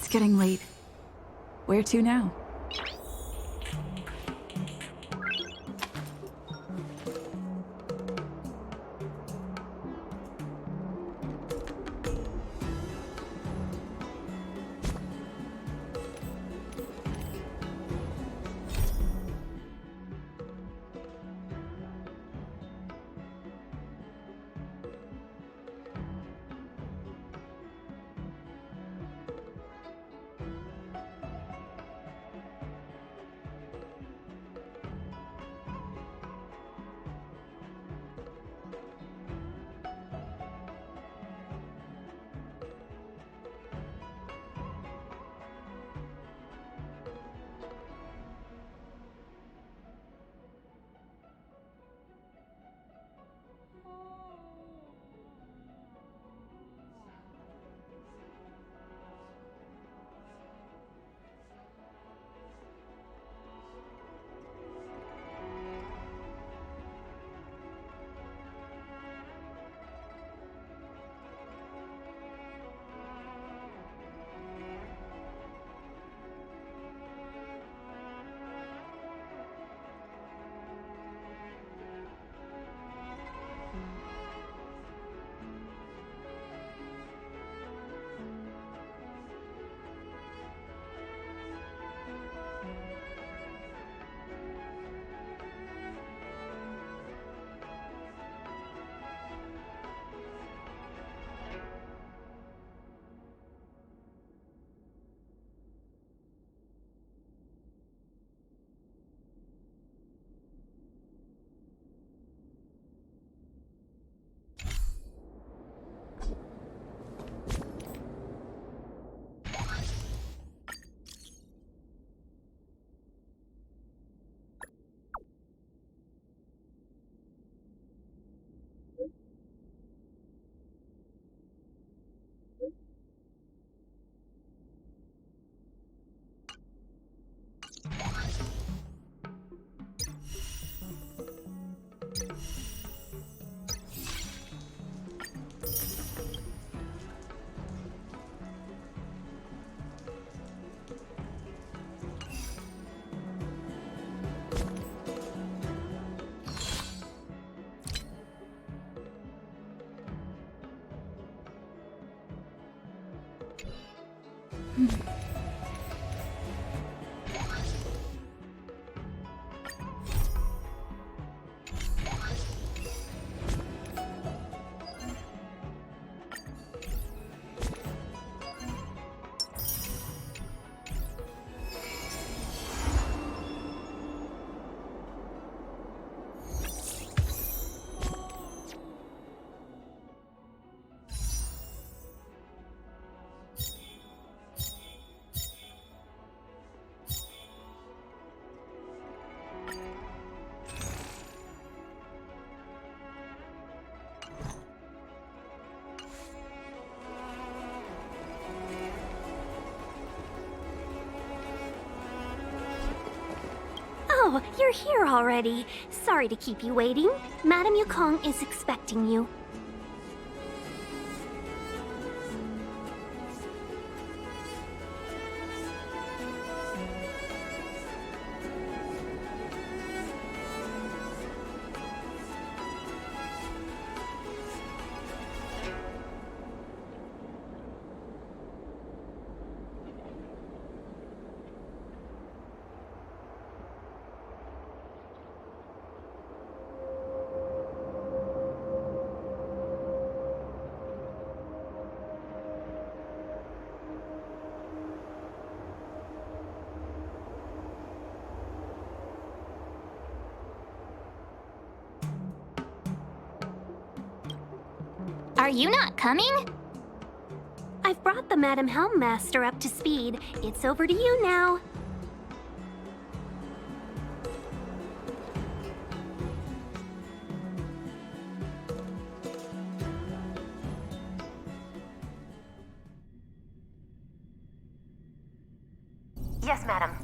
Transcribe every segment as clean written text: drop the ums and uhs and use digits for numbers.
It's getting late. Where to now? Oh, you're here already. Sorry to keep you waiting. Madame Yukong is expecting you. Are you not coming? I've brought the Madame Helmmaster up to speed. It's over to you now. Yes, madam.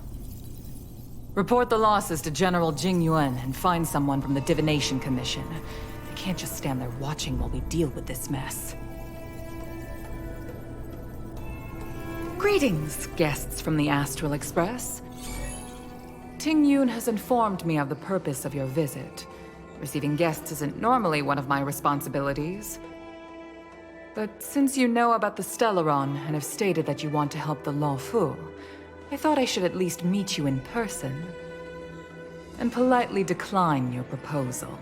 Report the losses to General Jing Yuan and find someone from the Divination Commission. They can't just stand there watching while we deal with this mess. Greetings, guests from the Astral Express. Ting Yun has informed me of the purpose of your visit. Receiving guests isn't normally one of my responsibilities. But since you know about the Stellaron and have stated that you want to help the Lawfu, I thought I should at least meet you in person and politely decline your proposal.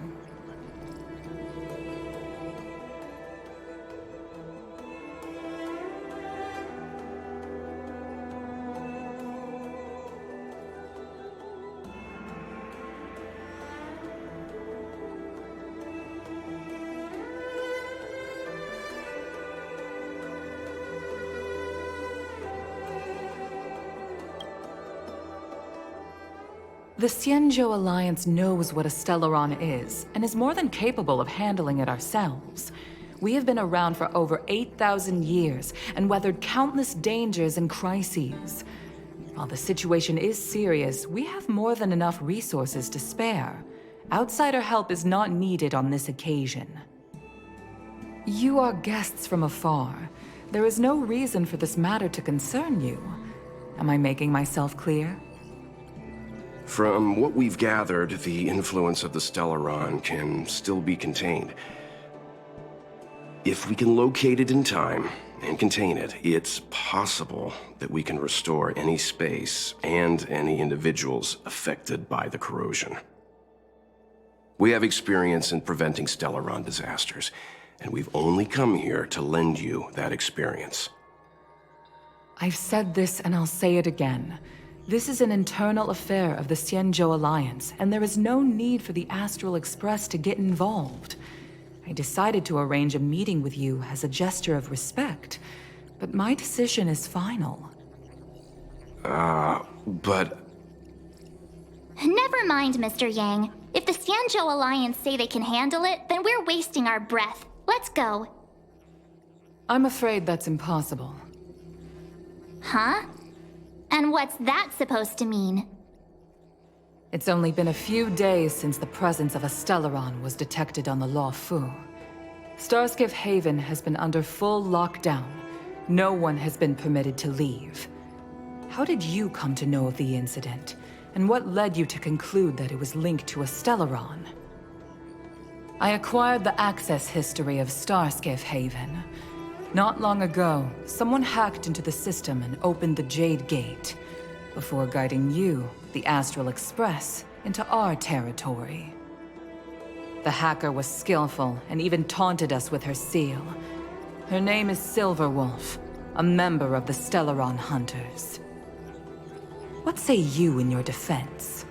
The Xianzhou Alliance knows what a Stellaron is, and is more than capable of handling it ourselves. We have been around for over 8,000 years, and weathered countless dangers and crises. While the situation is serious, we have more than enough resources to spare. Outsider help is not needed on this occasion. You are guests from afar. There is no reason for this matter to concern you. Am I making myself clear? From what we've gathered, the influence of the Stellaron can still be contained. If we can locate it in time and contain it, it's possible that we can restore any space and any individuals affected by the corrosion. We have experience in preventing Stellaron disasters, and we've only come here to lend you that experience. I've said this and I'll say it again. This is an internal affair of the Xianzhou Alliance, and there is no need for the Astral Express to get involved. I decided to arrange a meeting with you as a gesture of respect, but my decision is final. But... Never mind, Mr. Yang. If the Xianzhou Alliance say they can handle it, then we're wasting our breath. Let's go. I'm afraid that's impossible. Huh? And what's that supposed to mean? It's only been a few days since the presence of a Stellaron was detected on the Lawfu. Starskiff Haven has been under full lockdown. No one has been permitted to leave. How did you come to know of the incident? And what led you to conclude that it was linked to a Stellaron? I acquired the access history of Starskiff Haven. Not long ago, someone hacked into the system and opened the Jade Gate, before guiding you, the Astral Express, into our territory. The hacker was skillful and even taunted us with her seal. Her name is Silverwolf, a member of the Stellaron Hunters. What say you in your defense?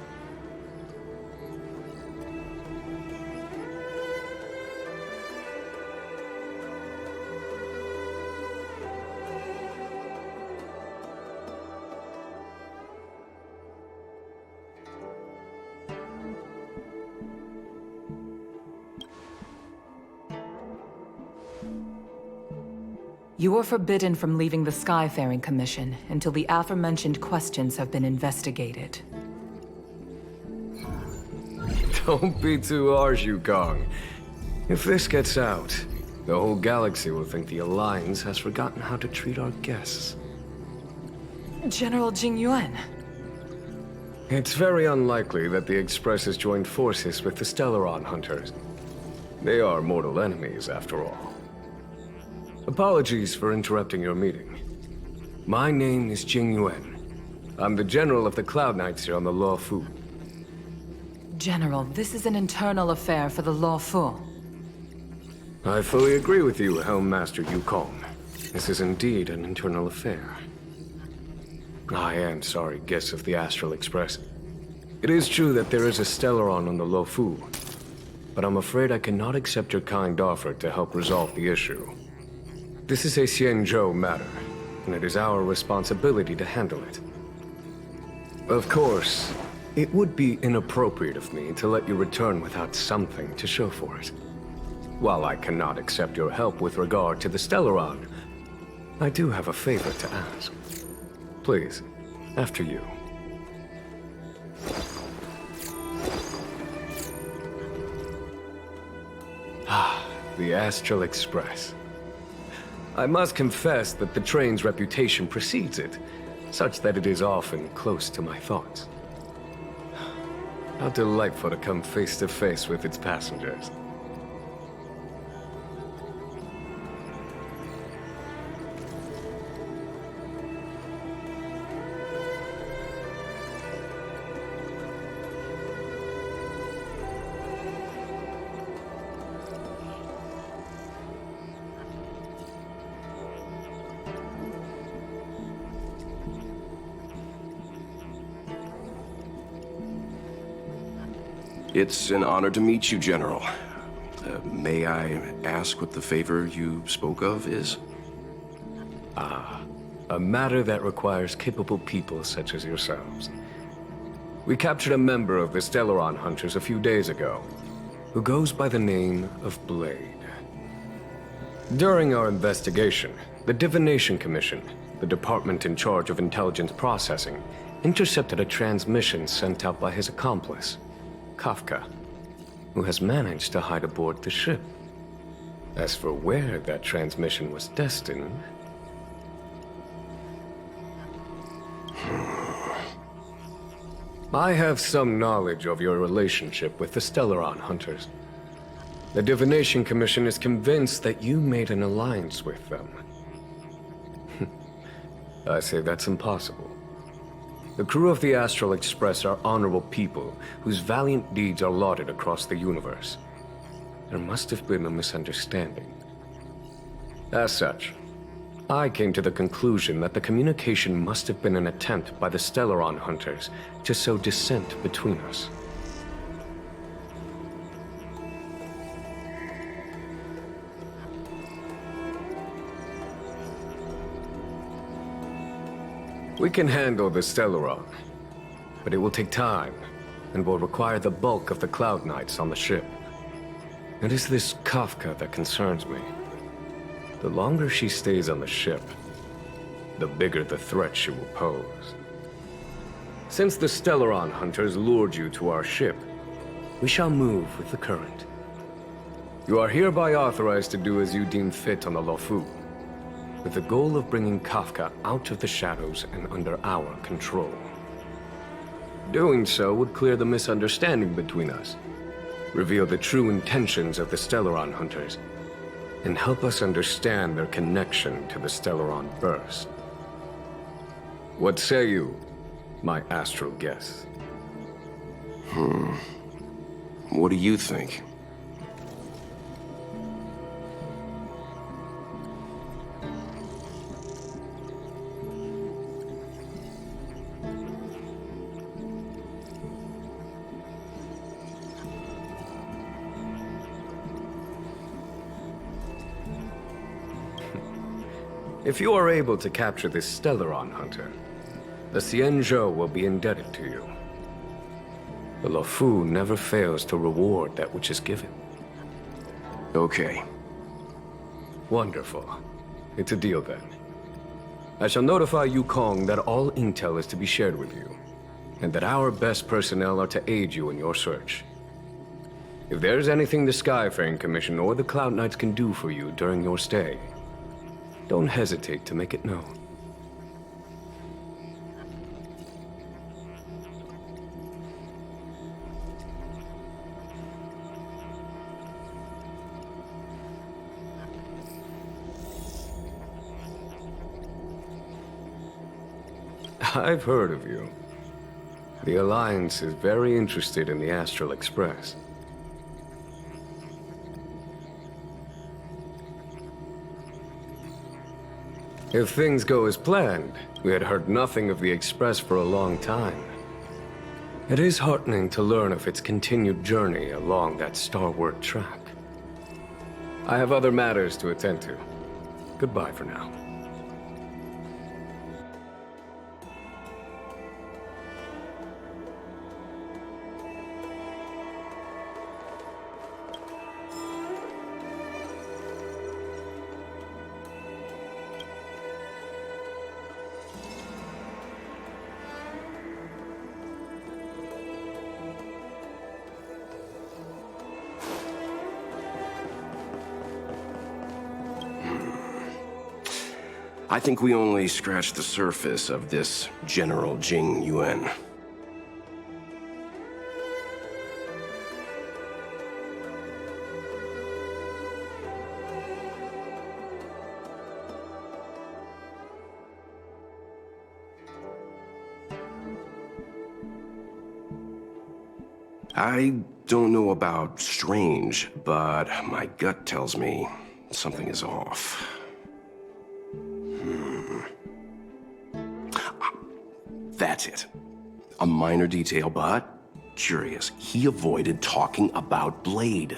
You are forbidden from leaving the Skyfaring Commission until the aforementioned questions have been investigated. Don't be too harsh, Yukong. If this gets out, the whole galaxy will think the Alliance has forgotten how to treat our guests. General Jing Yuan. It's very unlikely that the Express has joined forces with the Stellaron Hunters. They are mortal enemies, after all. Apologies for interrupting your meeting. My name is Jing Yuan. I'm the General of the Cloud Knights here on the Lawfu. General, this is an internal affair for the Lawfu. I fully agree with you, Helm Master Yukong. This is indeed an internal affair. I am sorry, guests of the Astral Express. It is true that there is a Stellaron on the Lawfu, but I'm afraid I cannot accept your kind offer to help resolve the issue. This is a Xianzhou matter, and it is our responsibility to handle it. Of course, it would be inappropriate of me to let you return without something to show for it. While I cannot accept your help with regard to the Stellaron, I do have a favor to ask. Please, after you. The Astral Express. I must confess that the train's reputation precedes it, such that it is often close to my thoughts. How delightful to come face to face with its passengers. It's an honor to meet you, General. May I ask what the favor you spoke of is? A matter that requires capable people such as yourselves. We captured a member of the Stellaron Hunters a few days ago, who goes by the name of Blade. During our investigation, the Divination Commission, the department in charge of intelligence processing, intercepted a transmission sent out by his accomplice, Kafka, who has managed to hide aboard the ship. As for where that transmission was destined... I have some knowledge of your relationship with the Stellaron Hunters. The Divination Commission is convinced that you made an alliance with them. I say that's impossible. The crew of the Astral Express are honorable people whose valiant deeds are lauded across the universe. There must have been a misunderstanding. As such, I came to the conclusion that the communication must have been an attempt by the Stellaron Hunters to sow dissent between us. We can handle the Stellaron, but it will take time, and will require the bulk of the Cloud Knights on the ship. It is this Kafka that concerns me. The longer she stays on the ship, the bigger the threat she will pose. Since the Stellaron Hunters lured you to our ship, we shall move with the current. You are hereby authorized to do as you deem fit on the Lofu, with the goal of bringing Kafka out of the shadows and under our control. Doing so would clear the misunderstanding between us, reveal the true intentions of the Stellaron Hunters, and help us understand their connection to the Stellaron Burst. What say you, my astral guests? What do you think? If you are able to capture this Stellaron Hunter, the Xianzhou will be indebted to you. The Lofu never fails to reward that which is given. Okay. Wonderful. It's a deal then. I shall notify Yukong that all intel is to be shared with you, and that our best personnel are to aid you in your search. If there is anything the Skyfaring Commission or the Cloud Knights can do for you during your stay, don't hesitate to make it known. I've heard of you. The Alliance is very interested in the Astral Express. If things go as planned, we had heard nothing of the Express for a long time. It is heartening to learn of its continued journey along that starward track. I have other matters to attend to. Goodbye for now. I think we only scratched the surface of this General Jing Yuan. I don't know about strange, but my gut tells me something is off. That's it. A minor detail, but curious. He avoided talking about Blade.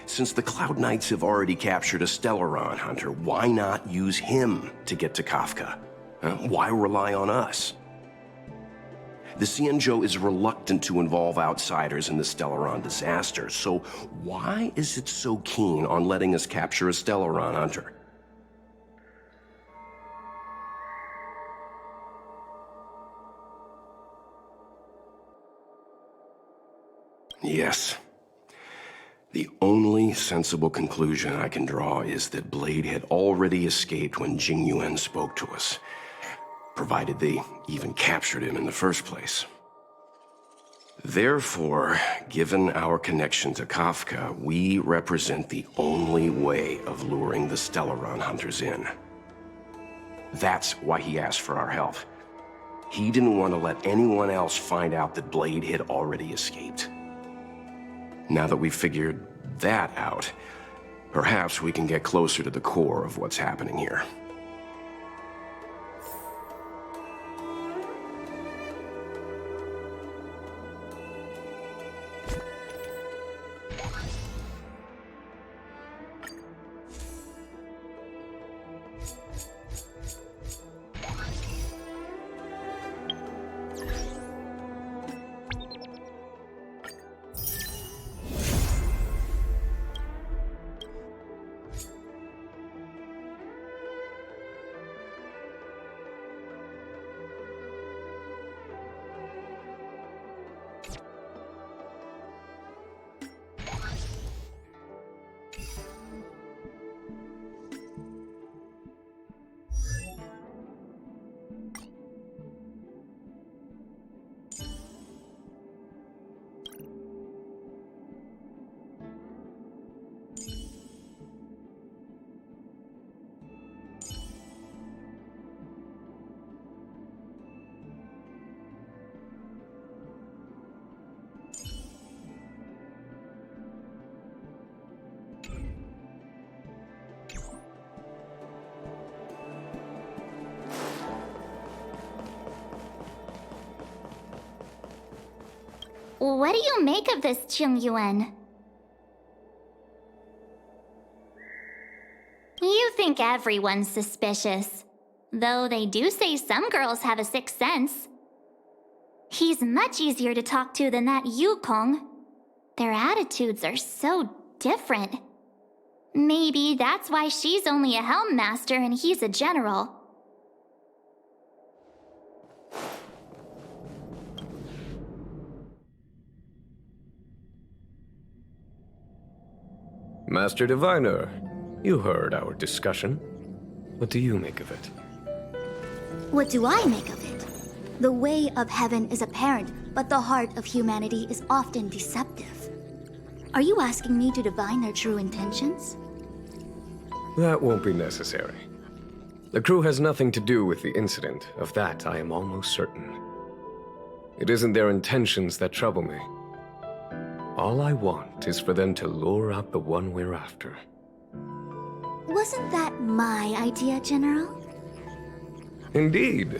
Since the Cloud Knights have already captured a Stellaron hunter, why not use him to get to Kafka? Why rely on us? The Xianzhou is reluctant to involve outsiders in the Stellaron disaster, so why is it so keen on letting us capture a Stellaron hunter? Yes. The only sensible conclusion I can draw is that Blade had already escaped when Jing Yuan spoke to us, provided they even captured him in the first place. Therefore, given our connection to Kafka, we represent the only way of luring the Stellaron hunters in. That's why he asked for our help. He didn't want to let anyone else find out that Blade had already escaped. Now that we've figured that out, perhaps we can get closer to the core of what's happening here. What do you make of this, Jing Yuan? You think everyone's suspicious. Though they do say some girls have a sixth sense. He's much easier to talk to than that Yukong. Their attitudes are so different. Maybe that's why she's only a Helm Master and he's a general. Master Diviner, you heard our discussion. What do you make of it? What do I make of it? The way of heaven is apparent, but the heart of humanity is often deceptive. Are you asking me to divine their true intentions? That won't be necessary. The crew has nothing to do with the incident. Of that, I am almost certain. It isn't their intentions that trouble me. All I want is for them to lure out the one we're after. Wasn't that my idea, General? Indeed.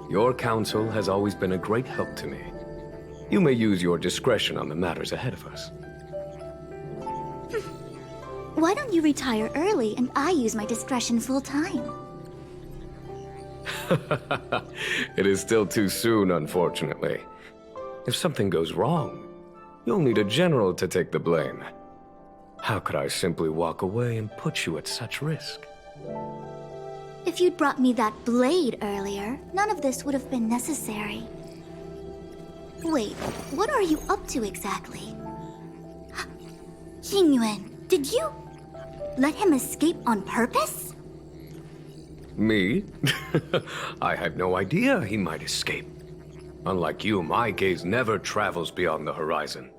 Your counsel has always been a great help to me. You may use your discretion on the matters ahead of us. Why don't you retire early and I use my discretion full time? It is still too soon, unfortunately. If something goes wrong, you'll need a general to take the blame. How could I simply walk away and put you at such risk? If you'd brought me that blade earlier, none of this would have been necessary. Wait, what are you up to exactly? Jing Yuan, did you let him escape on purpose? Me? I had no idea he might escape. Unlike you, my gaze never travels beyond the horizon.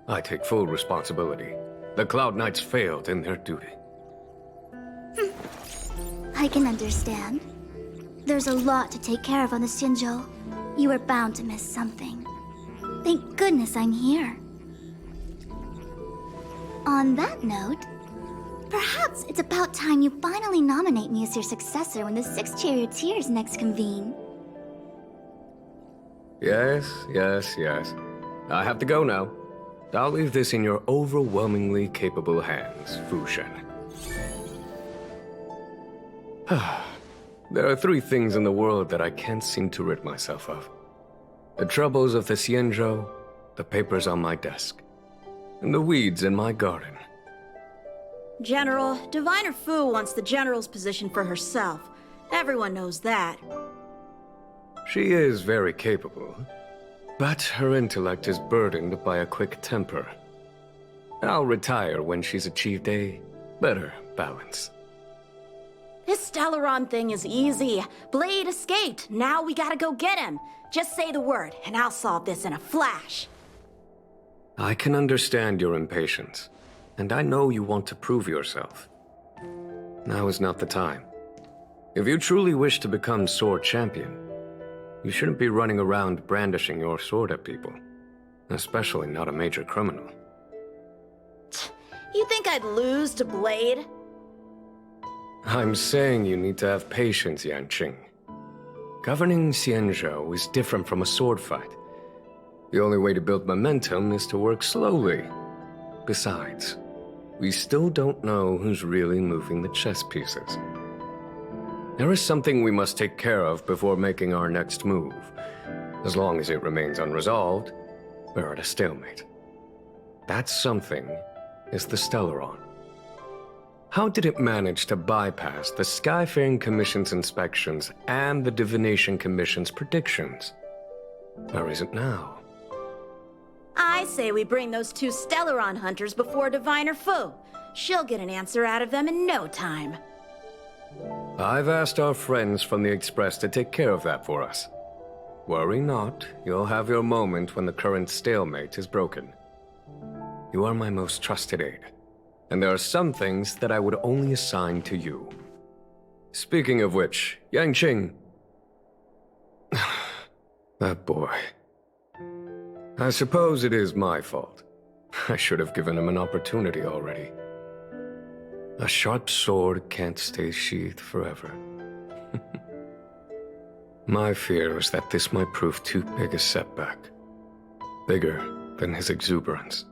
I take full responsibility. The Cloud Knights failed in their duty. I can understand. There's a lot to take care of on the Xinzhou. You were bound to miss something. Thank goodness I'm here. On that note, perhaps it's about time you finally nominate me as your successor when the 6 charioteers next convene. Yes. I have to go now. I'll leave this in your overwhelmingly capable hands, Fu Shen. There are 3 things in the world that I can't seem to rid myself of. The troubles of the Xianzhou, the papers on my desk, and the weeds in my garden. General, Diviner Fu wants the General's position for herself. Everyone knows that. She is very capable, but her intellect is burdened by a quick temper. I'll retire when she's achieved a better balance. This Stellaron thing is easy. Blade escaped. Now we gotta go get him. Just say the word, and I'll solve this in a flash. I can understand your impatience, and I know you want to prove yourself. Now is not the time. If you truly wish to become Sword Champion, you shouldn't be running around brandishing your sword at people, especially not a major criminal. You think I'd lose to Blade? I'm saying you need to have patience, Yanqing. Governing Xianzhou is different from a sword fight. The only way to build momentum is to work slowly. Besides, we still don't know who's really moving the chess pieces. There is something we must take care of before making our next move. As long as it remains unresolved, we're at a stalemate. That something is the Stellaron. How did it manage to bypass the Skyfaring Commission's inspections and the Divination Commission's predictions? Where is it now? I say we bring those 2 Stellaron hunters before Diviner Fu. She'll get an answer out of them in no time. I've asked our friends from the Express to take care of that for us. Worry not, you'll have your moment when the current stalemate is broken. You are my most trusted aide, and there are some things that I would only assign to you. Speaking of which, Yanqing... that boy. I suppose it is my fault. I should have given him an opportunity already. A sharp sword can't stay sheathed forever. My fear is that this might prove too big a setback. Bigger than his exuberance.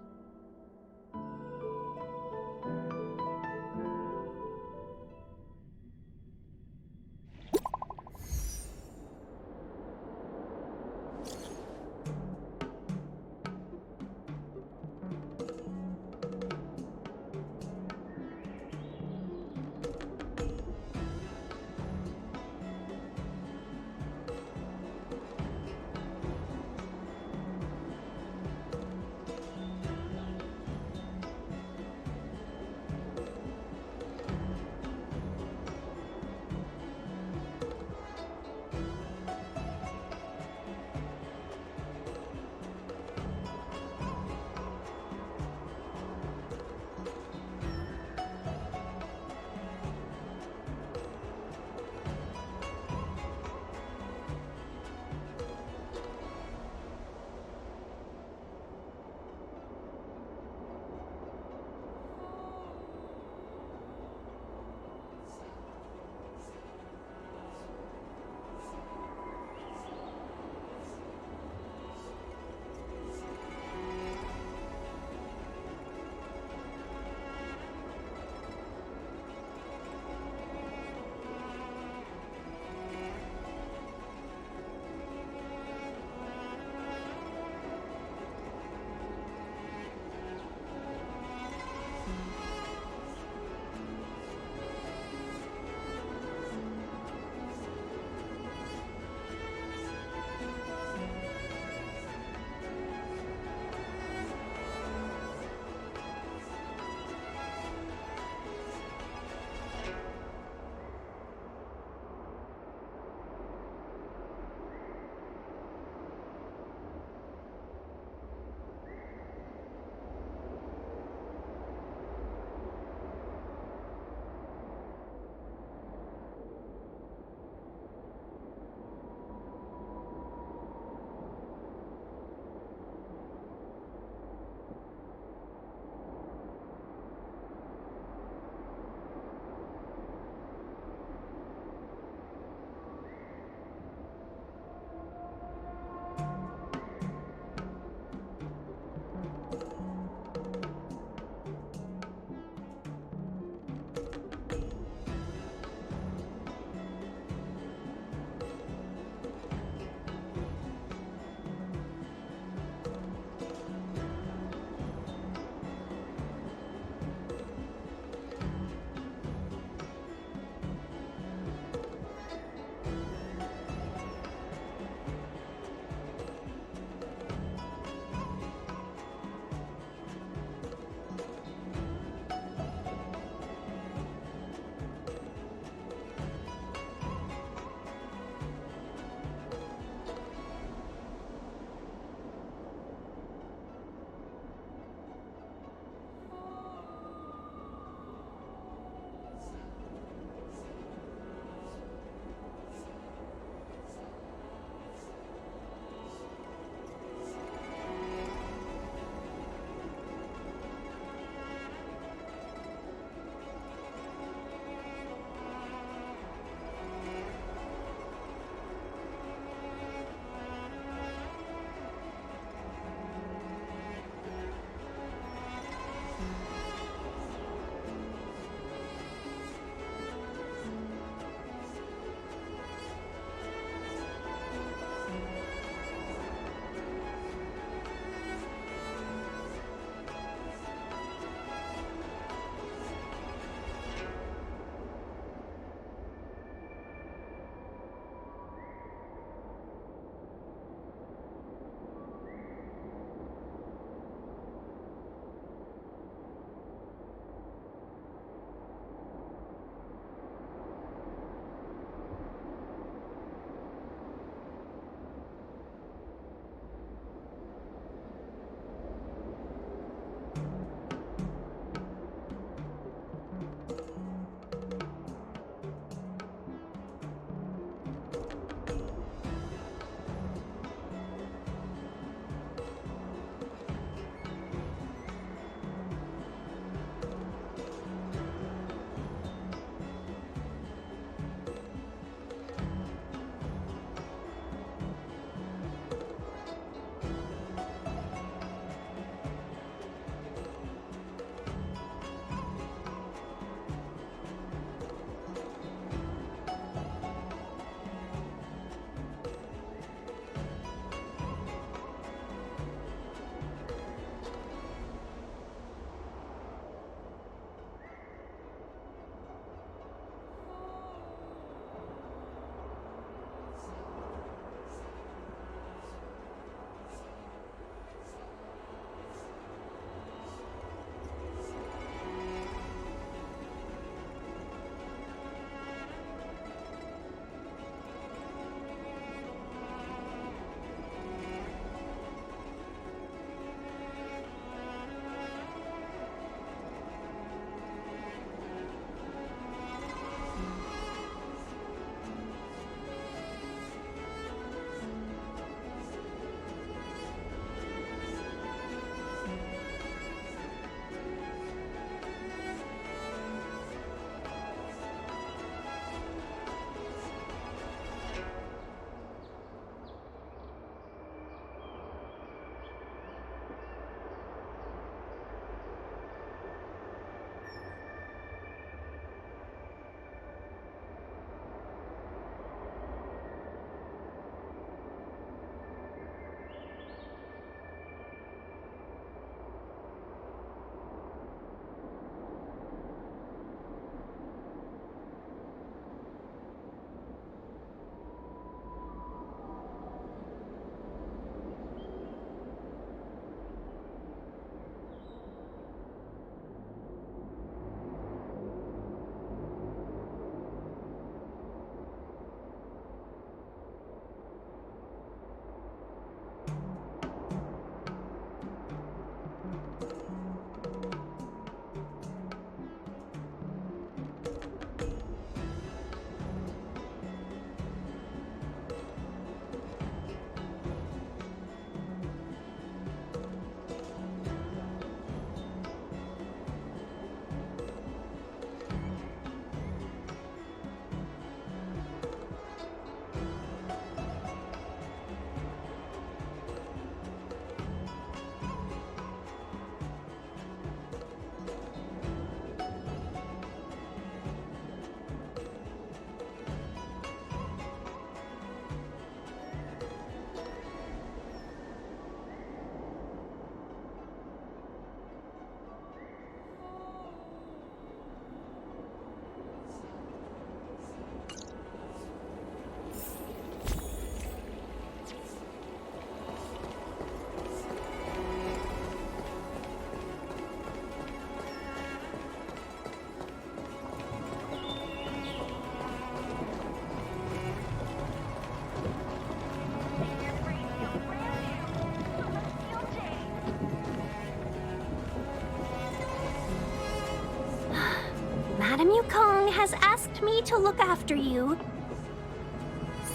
Madame Yukong has asked me to look after you.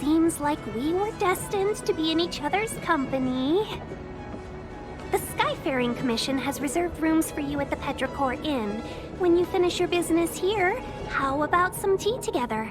Seems like we were destined to be in each other's company. The Skyfaring Commission has reserved rooms for you at the Petrichor Inn. When you finish your business here, how about some tea together?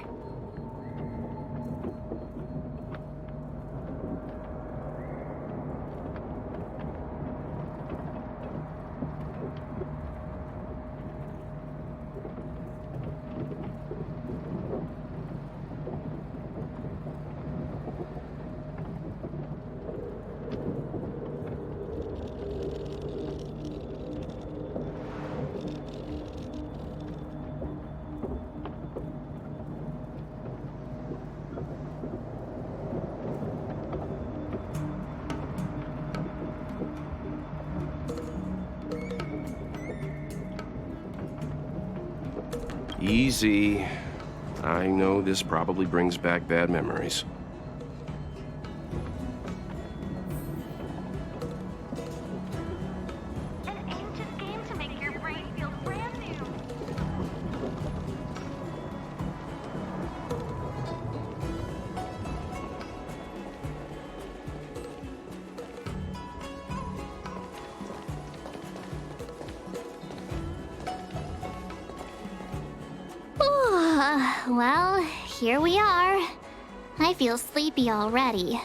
Easy. I know this probably brings back bad memories. An ancient game to make your brain feel brand new. Well, here we are. I feel sleepy already.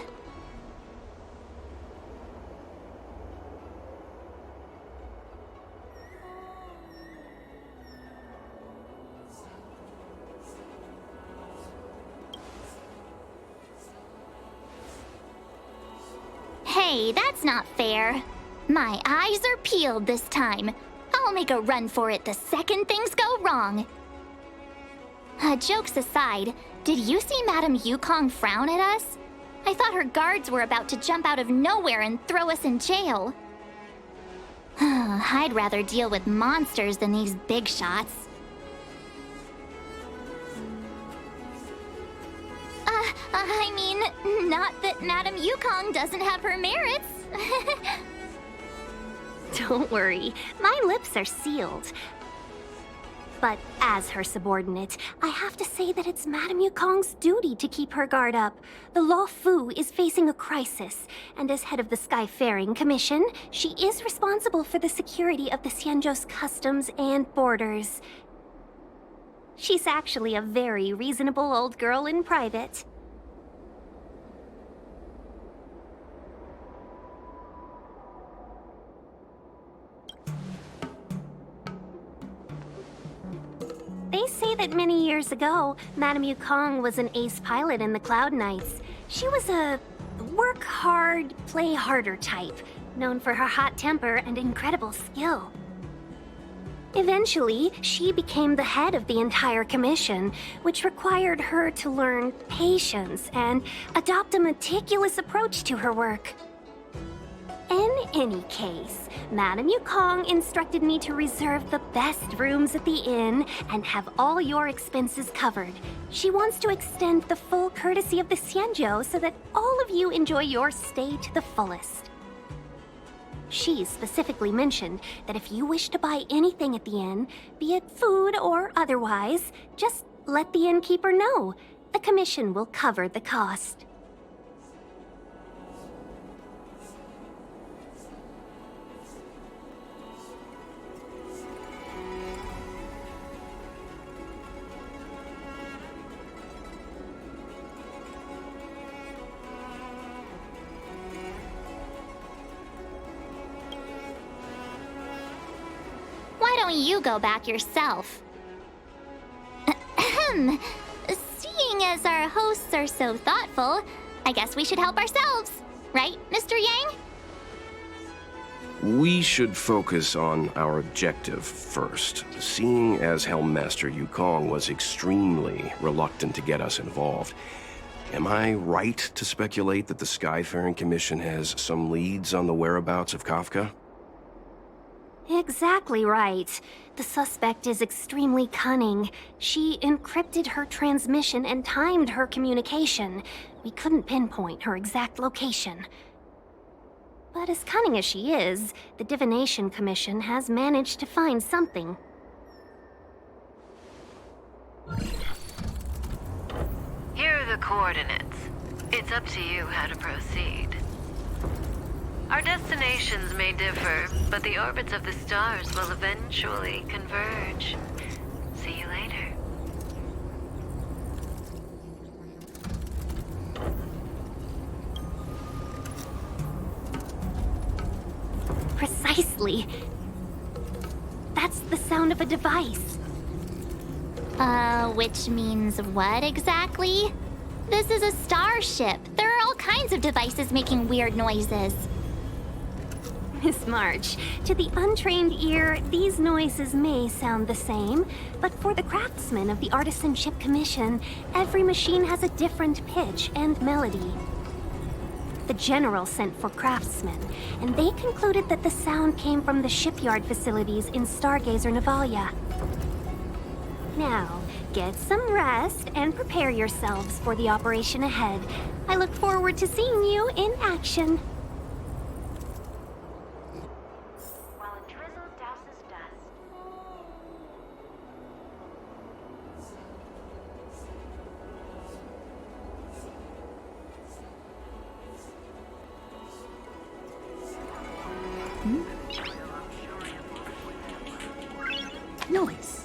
Hey, that's not fair. My eyes are peeled this time. I'll make a run for it the second things go wrong. Jokes aside, did you see Madame Yukong frown at us? I thought her guards were about to jump out of nowhere and throw us in jail. I'd rather deal with monsters than these big shots. I mean, not that Madame Yukong doesn't have her merits. Don't worry, my lips are sealed. But as her subordinate, I have to say that it's Madame Yukong's duty to keep her guard up. The Law Fu is facing a crisis, and as head of the Skyfaring Commission, she is responsible for the security of the Xianzhou's customs and borders. She's actually a very reasonable old girl in private. They say that many years ago, Madame Yukong was an ace pilot in the Cloud Knights. She was a work hard, play harder type, known for her hot temper and incredible skill. Eventually, she became the head of the entire commission, which required her to learn patience and adopt a meticulous approach to her work. In any case, Madame Yukong instructed me to reserve the best rooms at the inn and have all your expenses covered. She wants to extend the full courtesy of the Xianzhou so that all of you enjoy your stay to the fullest. She specifically mentioned that if you wish to buy anything at the inn, be it food or otherwise, just let the innkeeper know. The commission will cover the cost. Why don't you go back yourself? Ahem. Seeing as our hosts are so thoughtful, I guess we should help ourselves. Right, Mr. Yang? We should focus on our objective first. Seeing as Helmmaster Yukong was extremely reluctant to get us involved, am I right to speculate that the Skyfaring Commission has some leads on the whereabouts of Kafka? Exactly right. The suspect is extremely cunning. She encrypted her transmission and timed her communication. We couldn't pinpoint her exact location. But as cunning as she is, the Divination Commission has managed to find something. Here are the coordinates. It's up to you how to proceed. Our destinations may differ, but the orbits of the stars will eventually converge. See you later. Precisely. That's the sound of a device. Which means what exactly? This is a starship. There are all kinds of devices making weird noises. Miss March, to the untrained ear, these noises may sound the same, but for the craftsmen of the Artisanship Commission, every machine has a different pitch and melody. The General sent for craftsmen, and they concluded that the sound came from the shipyard facilities in Stargazer Navalia. Now, get some rest and prepare yourselves for the operation ahead. I look forward to seeing you in action. While a drizzle douses dust. Noise.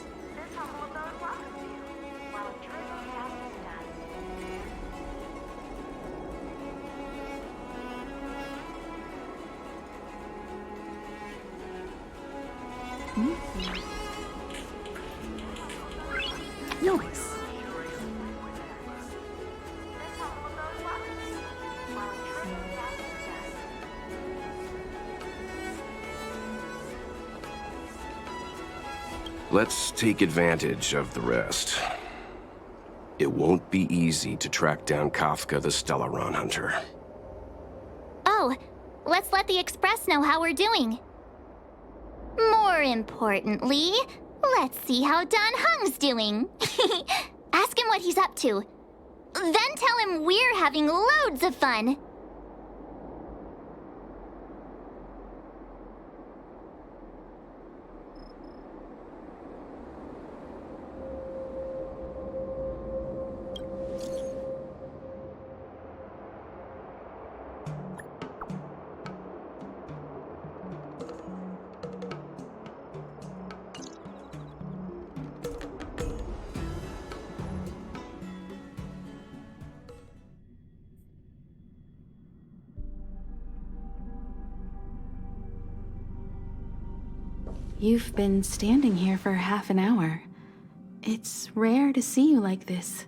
Noise. Let's take advantage of the rest. It won't be easy to track down Kafka the Stellaron Hunter. Oh, let's let the Express know how we're doing. More importantly, let's see how Don Hung's doing. Ask him what he's up to. Then tell him we're having loads of fun. You've been standing here for half an hour. It's rare to see you like this.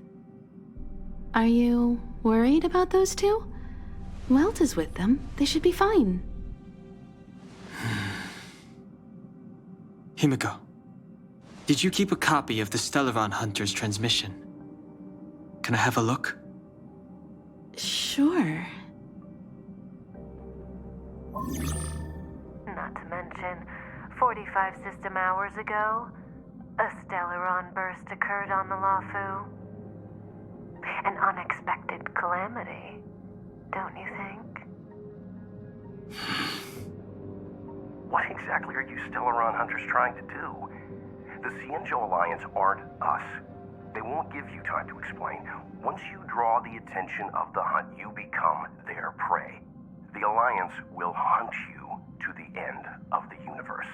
Are you worried about those two? Welt is with them. They should be fine. Himiko, did you keep a copy of the Stellaron Hunter's transmission? Can I have a look? Sure. Not to mention, 45 system hours ago, a Stellaron burst occurred on the Lawfu. An unexpected calamity, don't you think? What exactly are you Stellaron Hunters trying to do? The Xianzhou Alliance aren't us. They won't give you time to explain. Once you draw the attention of the hunt, you become their prey. The Alliance will hunt you to the end of the universe.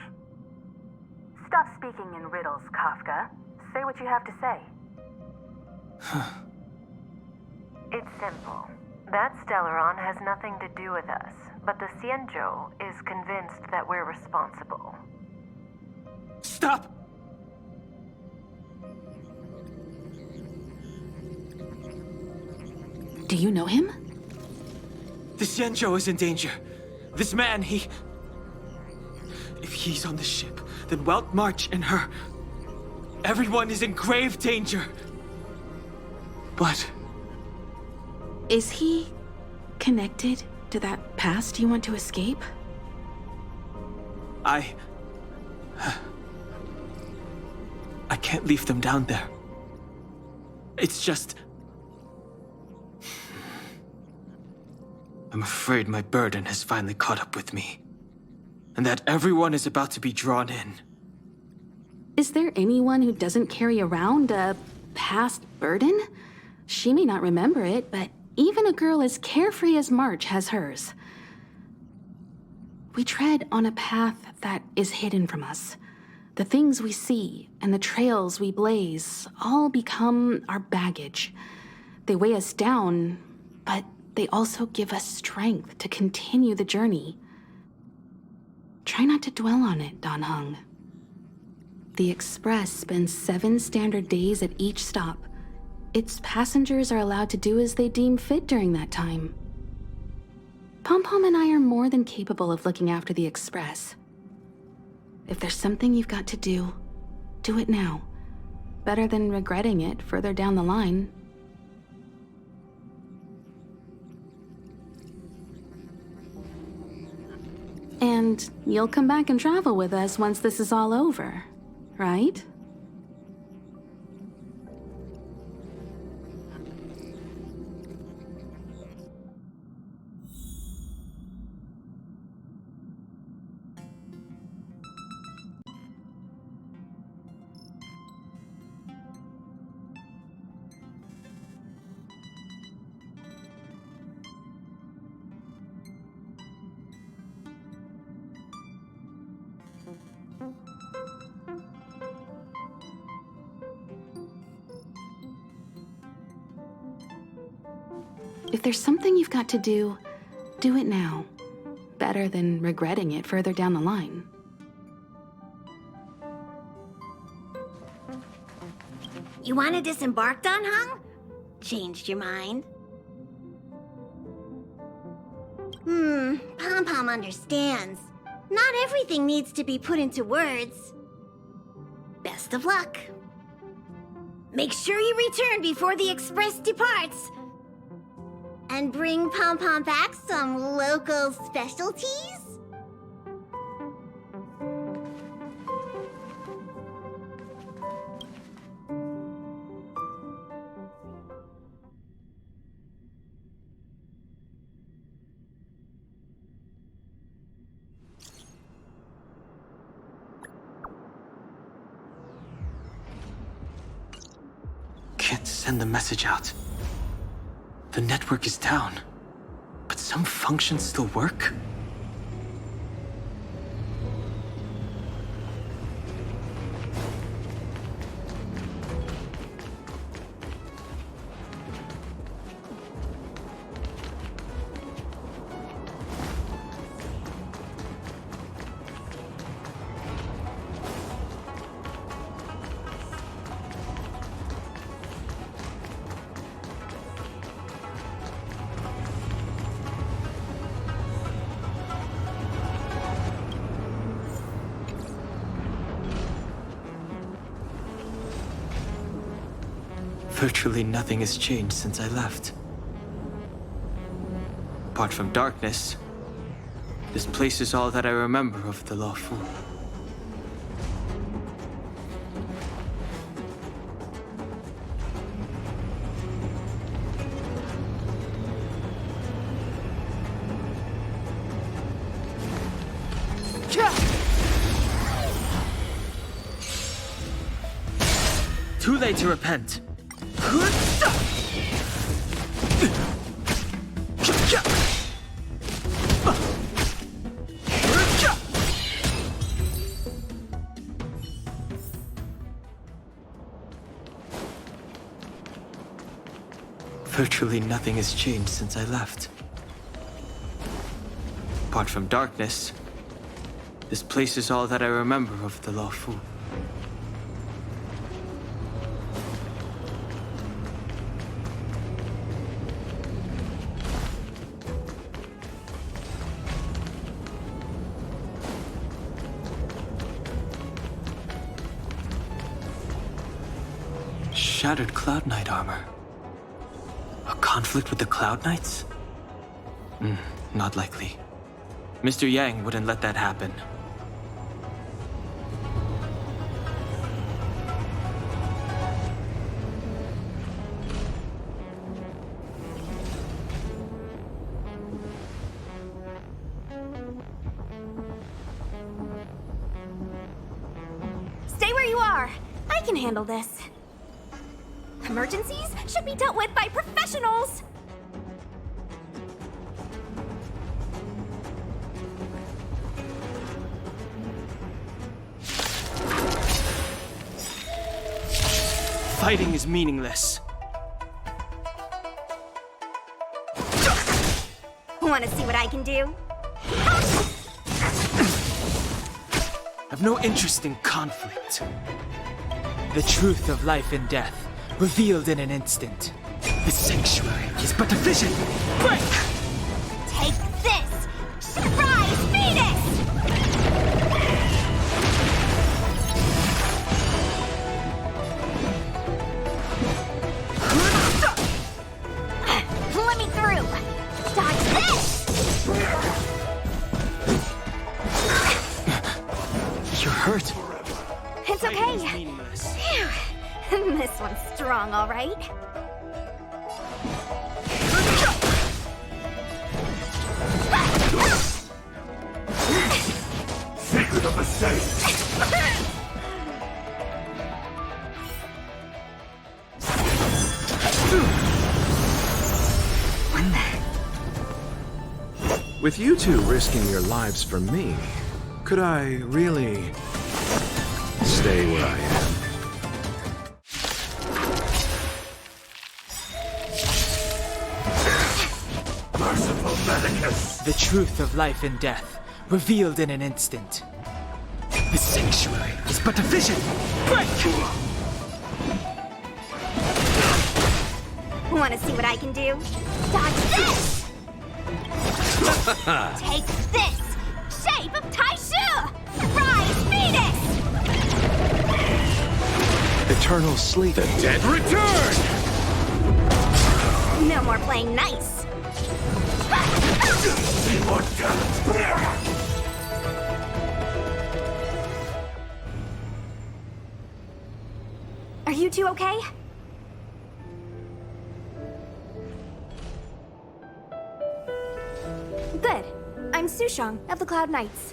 Stop speaking in riddles, Kafka. Say what you have to say. It's simple. That Stellaron has nothing to do with us, but the Xianzhou is convinced that we're responsible. Stop! Do you know him? The Xianzhou is in danger. This man, If he's on the ship, then Welt March and her... Everyone is in grave danger. But... Is he connected to that past you want to escape? I can't leave them down there. It's just... I'm afraid my burden has finally caught up with me. And that everyone is about to be drawn in. Is there anyone who doesn't carry around a past burden? She may not remember it, but even a girl as carefree as March has hers. We tread on a path that is hidden from us. The things we see and the trails we blaze all become our baggage. They weigh us down, but they also give us strength to continue the journey. Try not to dwell on it, Dan Heng. The Express spends 7 standard days at each stop. Its passengers are allowed to do as they deem fit during that time. Pom-Pom and I are more than capable of looking after the Express. If there's something you've got to do, do it now. Better than regretting it further down the line. And you'll come back and travel with us once this is all over, right? If there's something you've got to do, do it now. Better than regretting it further down the line. You want to disembark, Dan Heng? Changed your mind? Pom-Pom understands. Not everything needs to be put into words. Best of luck. Make sure you return before the Express departs. And bring Pom-Pom back some local specialties? Can't send the message out. The network is down, but some functions still work? Virtually nothing has changed since I left. Apart from darkness, this place is all that I remember of the Law Fu. Too late to repent. Virtually nothing has changed since I left. Apart from darkness, this place is all that I remember of the Law Fu. Shattered Cloud Knight armor. A conflict with the Cloud Knights? Not likely. Mr. Yang wouldn't let that happen. Stay where you are. I can handle this. Emergencies should be dealt with by professionals! Fighting is meaningless. Want to see what I can do? I've no interest in conflict. The truth of life and death, revealed in an instant. The sanctuary is but a vision. Break! Take this! Surprise Venus! Let me through! Dodge this! You're hurt. It's Fighting okay. is meaningless. Phew. This one's strong, all right. Secret of the safe! With you two risking your lives for me, could I really stay where I am? Merciful Medicus! The truth of life and death, revealed in an instant. The sanctuary is but a vision. Break! Want to see what I can do? Dodge this! Take this! Shape of Taishu! Surprise Venus! Eternal sleep. The dead return! No more playing nice. Are you two okay? Good. I'm Sushang of the Cloud Knights.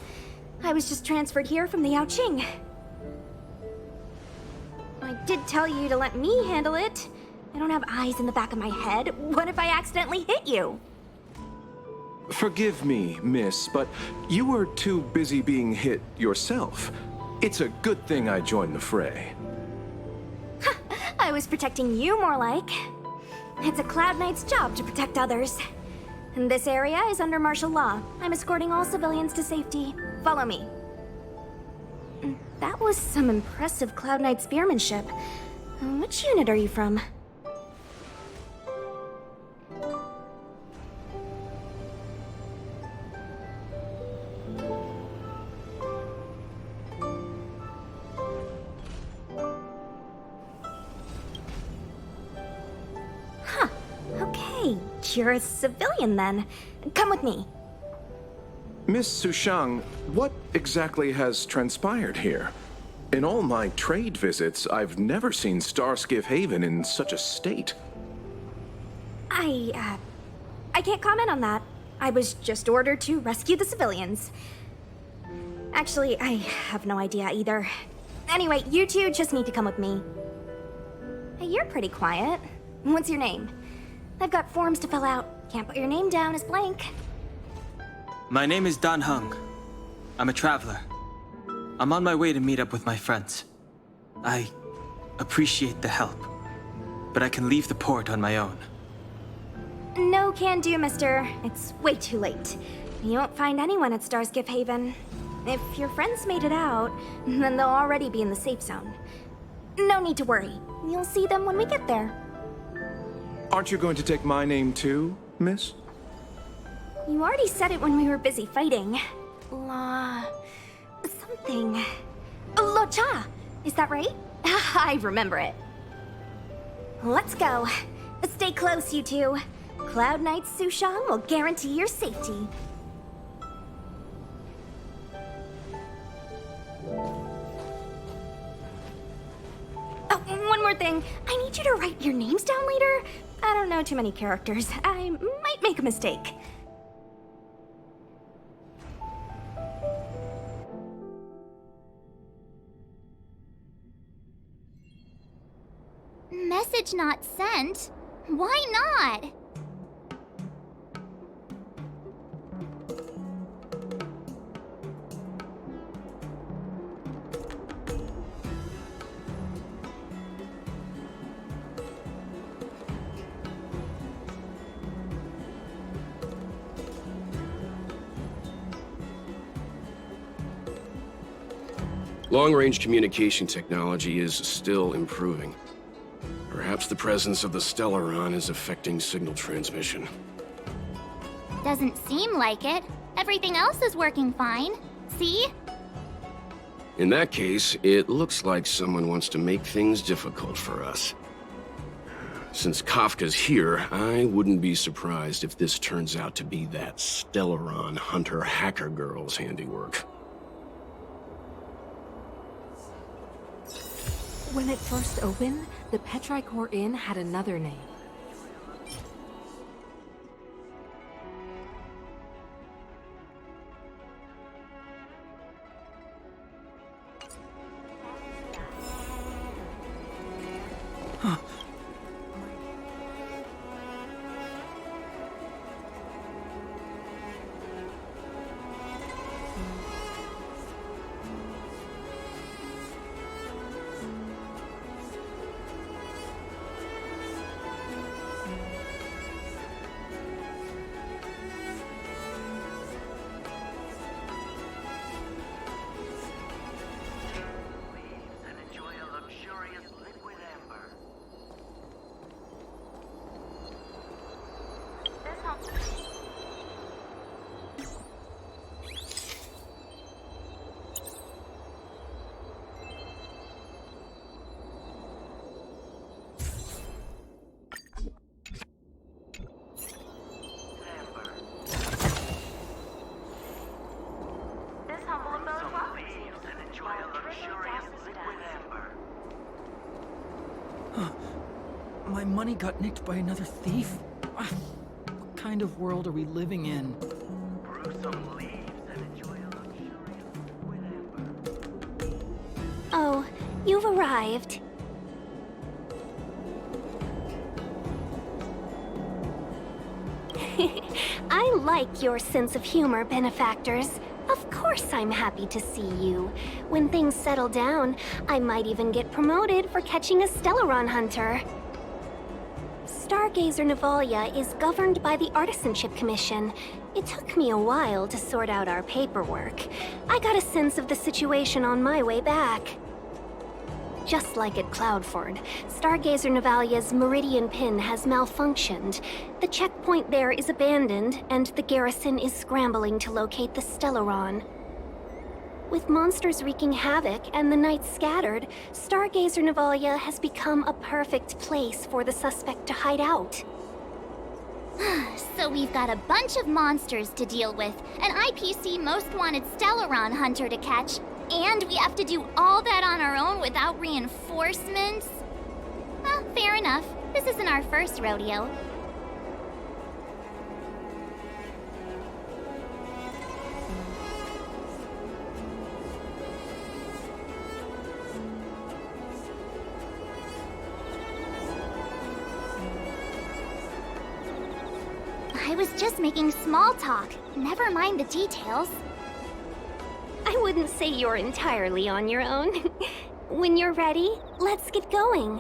I was just transferred here from the Yaoqing. I did tell you to let me handle it. I don't have eyes in the back of my head. What if I accidentally hit you? Forgive me, miss, but you were too busy being hit yourself. It's a good thing I joined the fray. I was protecting you more like. It's a Cloud Knight's job to protect others. And this area is under martial law. I'm escorting all civilians to safety. Follow me. That was some impressive Cloud Knight spearmanship. Which unit are you from? Huh. Okay, you're a civilian then. Come with me. Miss Sushang, what exactly has transpired here? In all my trade visits, I've never seen Starskiff Haven in such a state. I can't comment on that. I was just ordered to rescue the civilians. Actually, I have no idea either. Anyway, you two just need to come with me. Hey, you're pretty quiet. What's your name? I've got forms to fill out. Can't put your name down as blank. My name is Dan Hung. I'm a traveler. I'm on my way to meet up with my friends. I appreciate the help, but I can leave the port on my own. No can do, mister. It's way too late. You won't find anyone at Starskiff Haven. If your friends made it out, then they'll already be in the safe zone. No need to worry. You'll see them when we get there. Aren't you going to take my name too, miss? You already said it when we were busy fighting. Something. Lo Cha! Is that right? I remember it. Let's go. Stay close, you two. Cloud Knight Sushang will guarantee your safety. Oh, one more thing. I need you to write your names down later. I don't know too many characters. I might make a mistake. Message message not sent. Why not? Long-range communication technology is still improving. Perhaps the presence of the Stellaron is affecting signal transmission. Doesn't seem like it. Everything else is working fine. See? In that case, it looks like someone wants to make things difficult for us. Since Kafka's here, I wouldn't be surprised if this turns out to be that Stellaron hunter hacker girl's handiwork. When it first opened, the Petrichor Inn had another name. My money got nicked by another thief? What kind of world are we living in? Oh, you've arrived. I like your sense of humor, benefactors. Of course I'm happy to see you. When things settle down, I might even get promoted for catching a Stellaron hunter. Stargazer Navalia is governed by the Artisanship Commission. It took me a while to sort out our paperwork. I got a sense of the situation on my way back. Just like at Cloudford, Stargazer Navalia's Meridian Pin has malfunctioned. The checkpoint there is abandoned, and the garrison is scrambling to locate the Stellaron. With monsters wreaking havoc and the night scattered, Stargazer Navalia has become a perfect place for the suspect to hide out. So we've got a bunch of monsters to deal with, an IPC Most Wanted Stellaron hunter to catch, and we have to do all that on our own without reinforcements? Well, fair enough. This isn't our first rodeo. I was just making small talk. Never mind the details. I wouldn't say you're entirely on your own. When you're ready, let's get going.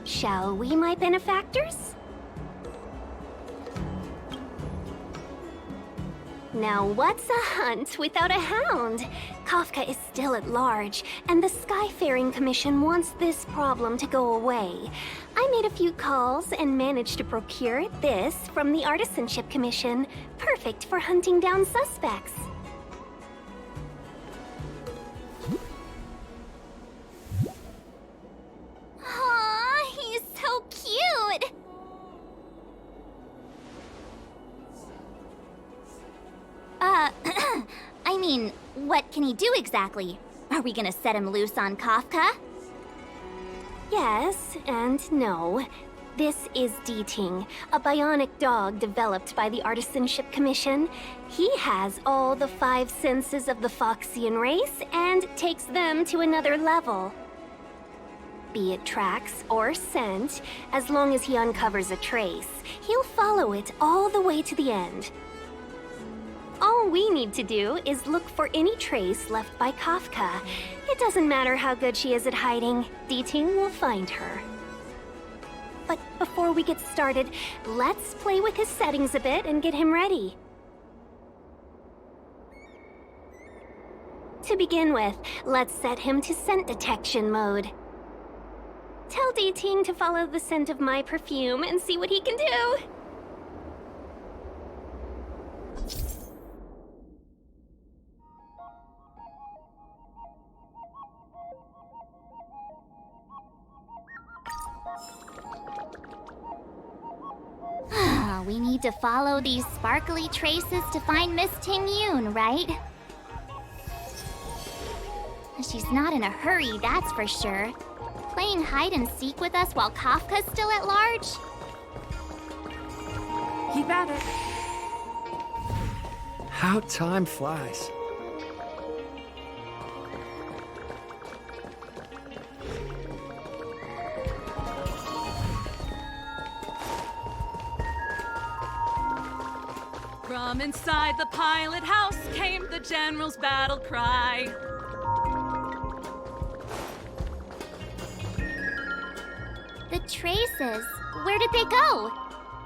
Shall we, my benefactors? Now what's a hunt without a hound? Kafka is still at large, and the Skyfaring Commission wants this problem to go away. I I made a few calls and managed to procure this from the Artisanship Commission. Perfect for hunting down suspects. Aw, he's so cute! I mean, what can he do exactly? Are we gonna set him loose on Kafka? Yes and no. This is Deeting, a bionic dog developed by the Artisanship Commission. He has all the 5 senses of the Foxian race and takes them to another level. Be it tracks or scent, as long as he uncovers a trace, he'll follow it all the way to the end. All we need to do is look for any trace left by Kafka. It doesn't matter how good she is at hiding, Deeting will find her. But before we get started, let's play with his settings a bit and get him ready. To begin with, let's set him to scent detection mode. Tell Deeting to follow the scent of my perfume and see what he can do. We need to follow these sparkly traces to find Miss Ting Yun, right? She's not in a hurry, that's for sure. Playing hide and seek with us while Kafka's still at large? Keep at it. How time flies. From inside the pilot house came the general's battle cry. The traces, where did they go?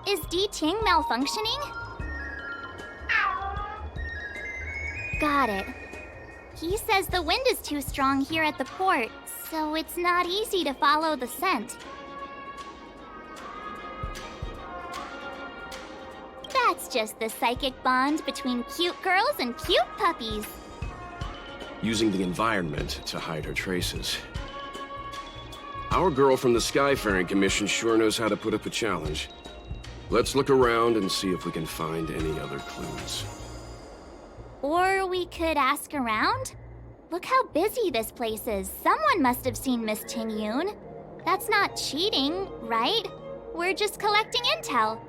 Is Deeting malfunctioning? Got it. He says the wind is too strong here at the port, so it's not easy to follow the scent. That's just the psychic bond between cute girls and cute puppies. Using the environment to hide her traces. Our girl from the Skyfaring Commission sure knows how to put up a challenge. Let's look around and see if we can find any other clues. Or we could ask around? Look how busy this place is. Someone must have seen Miss Ting Yun. That's not cheating, right? We're just collecting intel.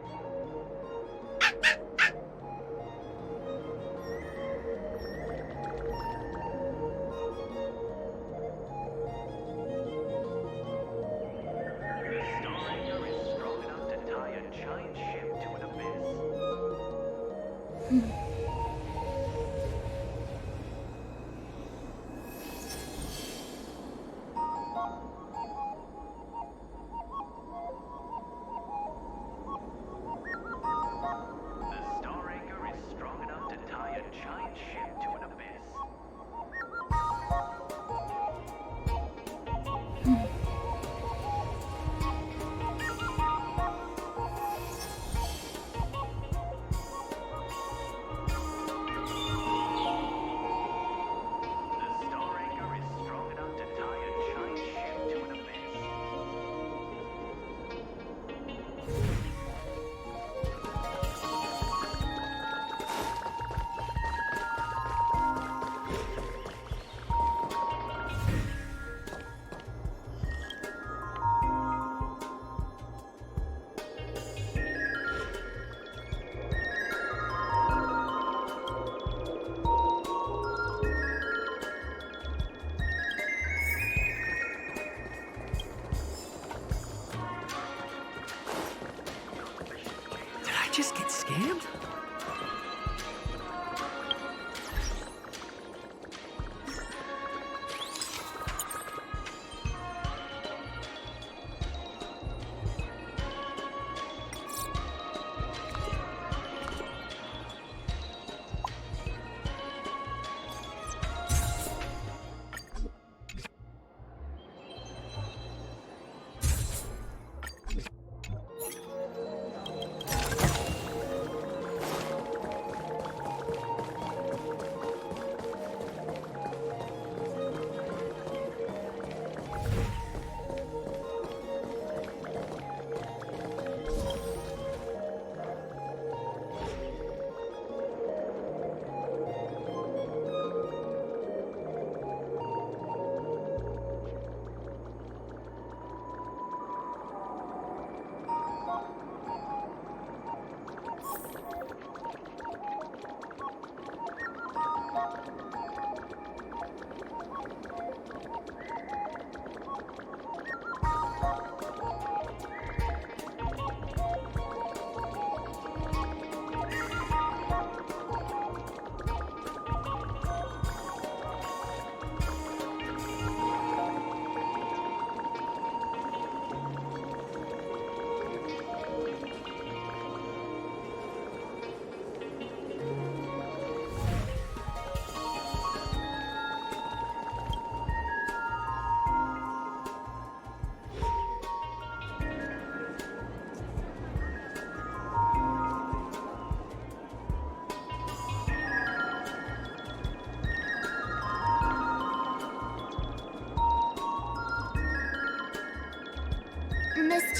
Just get scammed?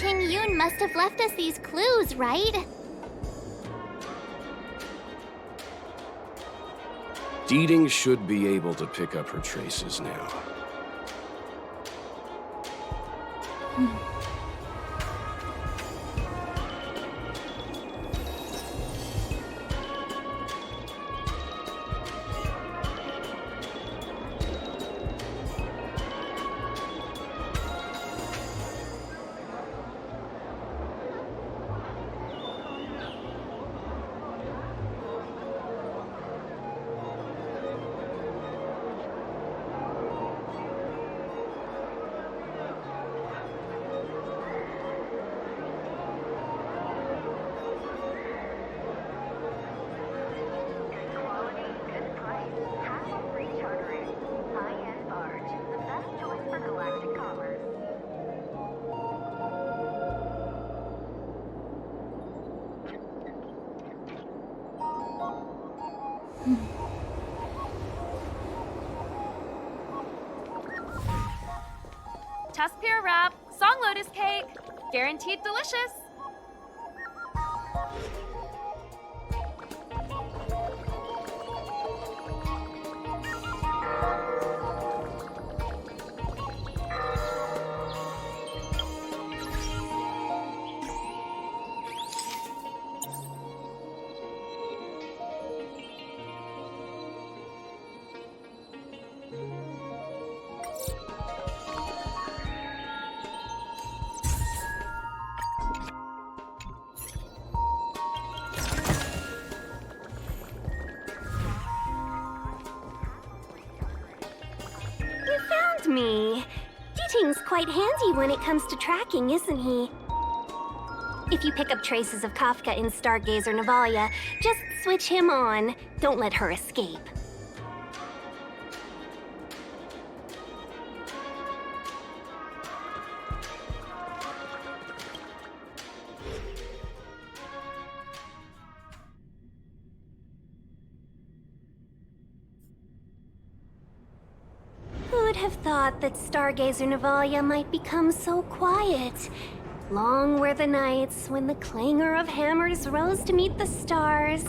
Ting Yun must have left us these clues, right? Deeding should be able to pick up her traces now. Tuskpier wrap, song lotus cake, guaranteed delicious. Me. Deeting's quite handy when it comes to tracking, isn't he? If you pick up traces of Kafka in Stargazer Navalia, just switch him on. Don't let her escape. Who would have thought that Stargazer Navalia might become so quiet? Long were the nights when the clangor of hammers rose to meet the stars.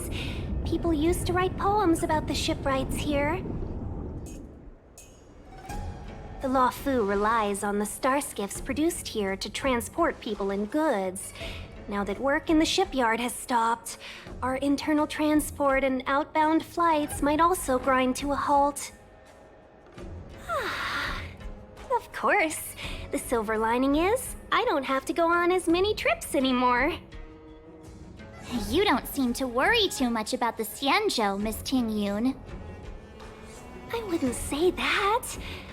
People used to write poems about the shipwrights here. The Law Fu relies on the star skiffs produced here to transport people and goods. Now that work in the shipyard has stopped, our internal transport and outbound flights might also grind to a halt. Of course. The silver lining is, I don't have to go on as many trips anymore. You don't seem to worry too much about the Xianzhou, Miss Ting Yun. I wouldn't say that.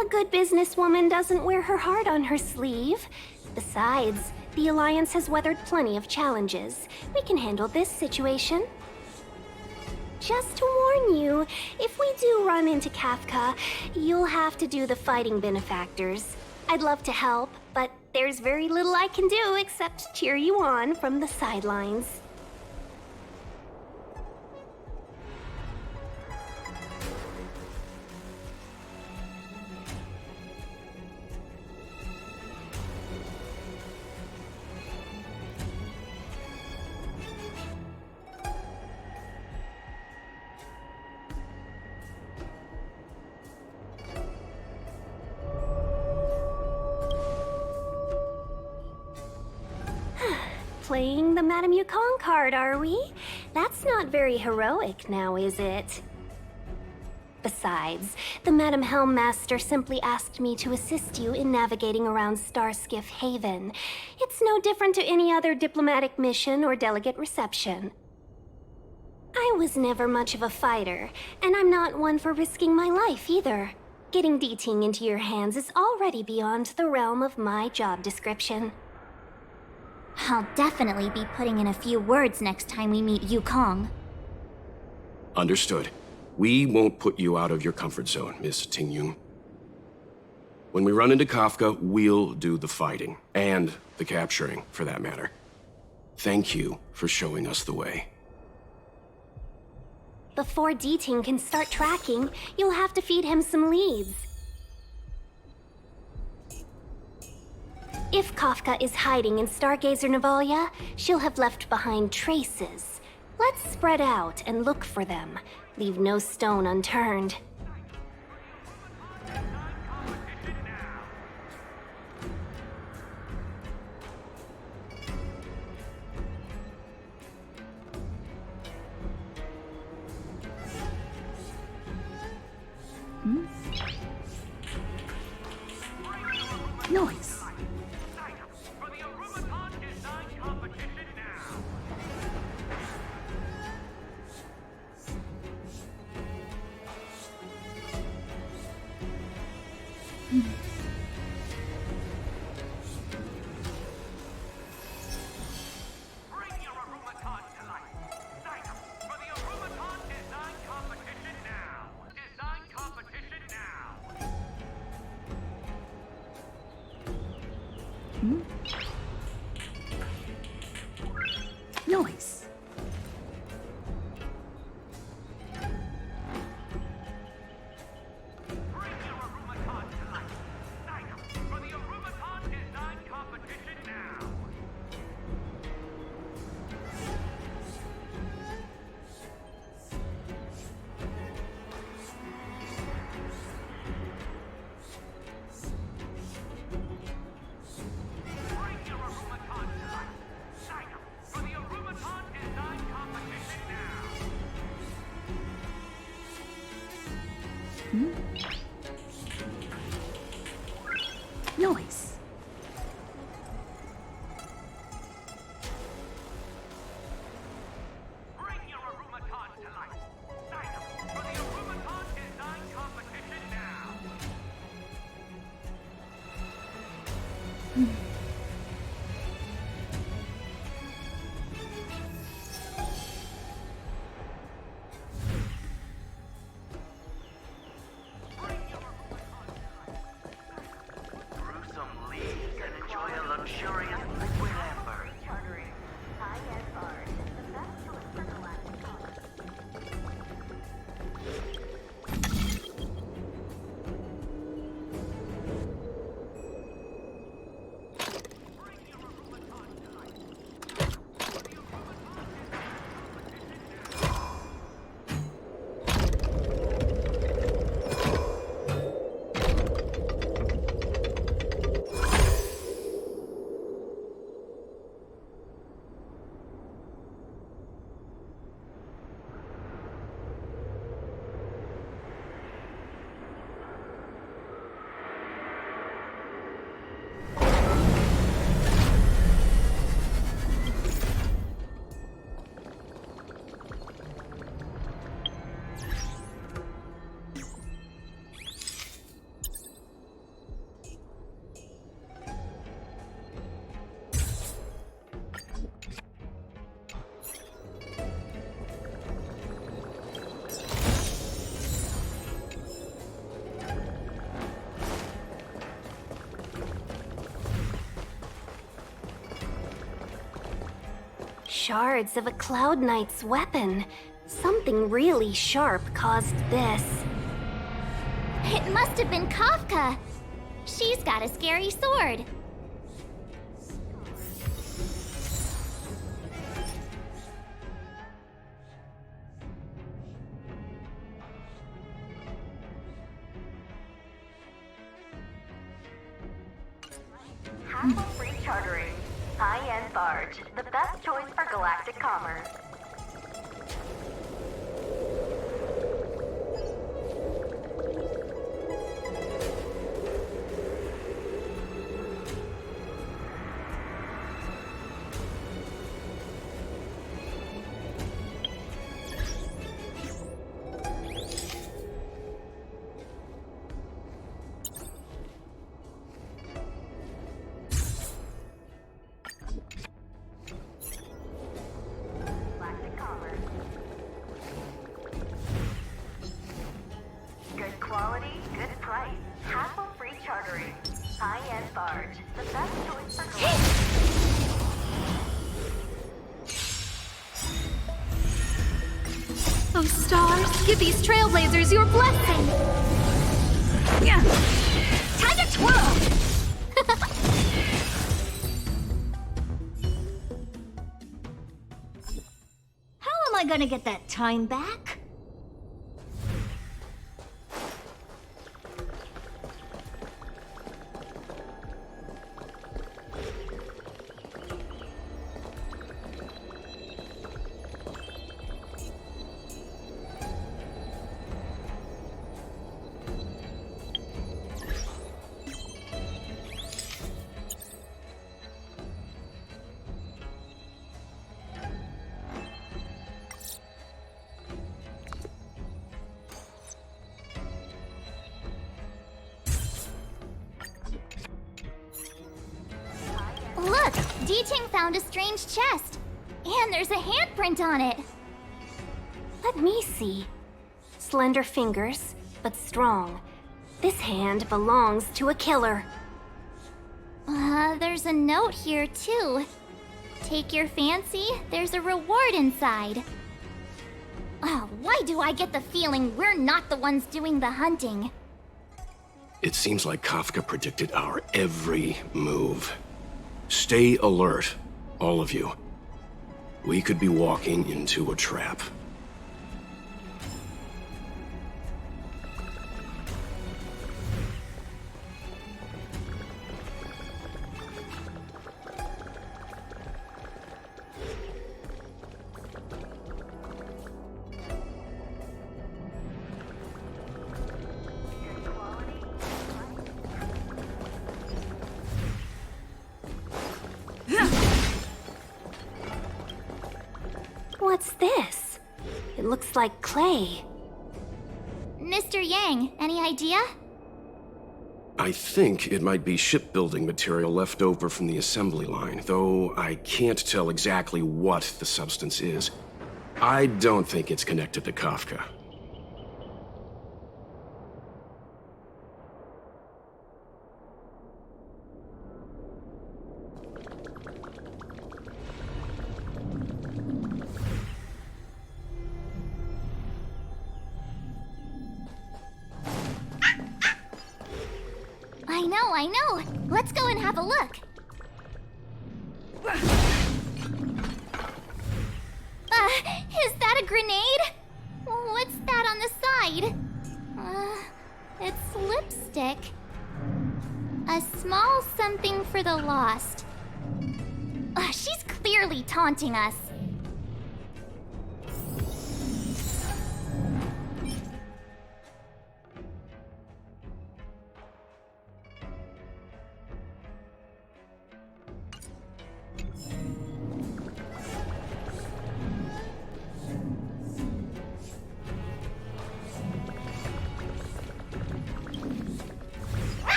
A good businesswoman doesn't wear her heart on her sleeve. Besides, the Alliance has weathered plenty of challenges. We can handle this situation. Just to warn you, if we do run into Kafka, you'll have to do the fighting benefactors. I'd love to help, but there's very little I can do except cheer you on from the sidelines. Playing the Madame Yukong card, are we? That's not very heroic now, is it? Besides, the Madame Helmmaster simply asked me to assist you in navigating around Starskiff Haven. It's no different to any other diplomatic mission or delegate reception. I was never much of a fighter, and I'm not one for risking my life either. Getting Deeting into your hands is already beyond the realm of my job description. I'll definitely be putting in a few words next time we meet Yukong. Understood. We won't put you out of your comfort zone, Miss Ting Yun. When we run into Kafka, we'll do the fighting. And the capturing, for that matter. Thank you for showing us the way. Before Deeting can start tracking, you'll have to feed him some leads. If Kafka is hiding in Stargazer Navalia, she'll have left behind traces. Let's spread out and look for them. Leave no stone unturned. Noise. Noise. Noise. Shards of a Cloud Knight's weapon. Something really sharp caused this. It must have been Kafka. She's got a scary sword. Hassle-free chartering. High-end barge. The best choice for galactic commerce. Oh, stars, give these trailblazers your blessing! Time to twirl! gonna get that time back? Look! D-Ting found a strange chest. And there's a handprint on it. Let me see. Slender fingers, but strong. This hand belongs to a killer. There's a note here, too. Take your fancy, there's a reward inside. Oh, why do I get the feeling we're not the ones doing the hunting? It seems like Kafka predicted our every move. Stay alert, all of you. We could be walking into a trap. What's this? It looks like clay. Mr. Yang, any idea? I think it might be shipbuilding material left over from the assembly line, though I can't tell exactly what the substance is. I don't think it's connected to Kafka. I know! Let's go and have a look! Is that a grenade? What's that on the side? It's lipstick. A small something for the lost. She's clearly taunting us.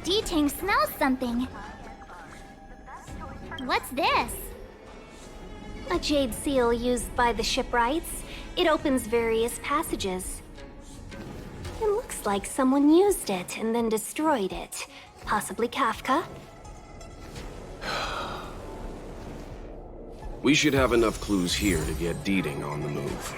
D-Ting smells something. What's this? A jade seal used by the shipwrights. It opens various passages. It looks like someone used it and then destroyed it. Possibly Kafka. We should have enough clues here to get D-Ting on the move.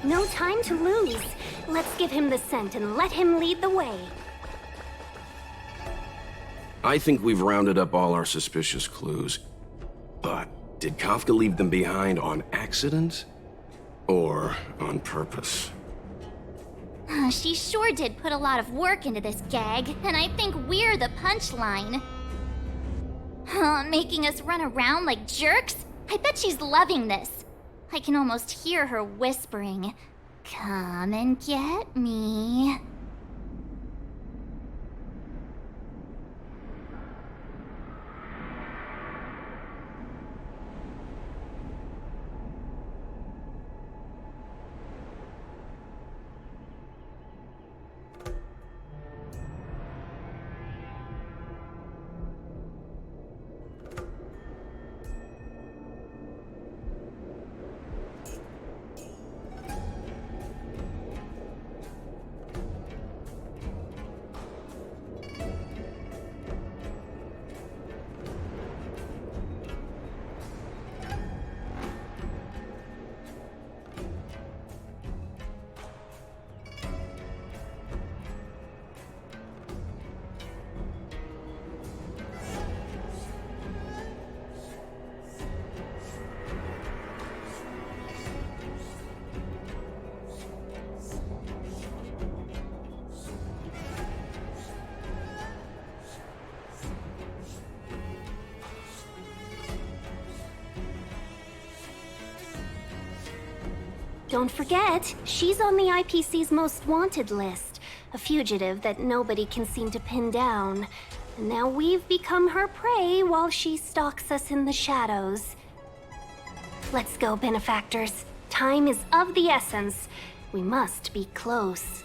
No time to lose. Let's give him the scent and let him lead the way. I think we've rounded up all our suspicious clues. But did Kafka leave them behind on accident? Or on purpose? She sure did put a lot of work into this gag, and I think we're the punchline. Making us run around like jerks? I bet she's loving this. I can almost hear her whispering, "Come and get me." Don't forget, she's on the IPC's most wanted list. A fugitive that nobody can seem to pin down. And now we've become her prey while she stalks us in the shadows. Let's go, benefactors. Time is of the essence. We must be close.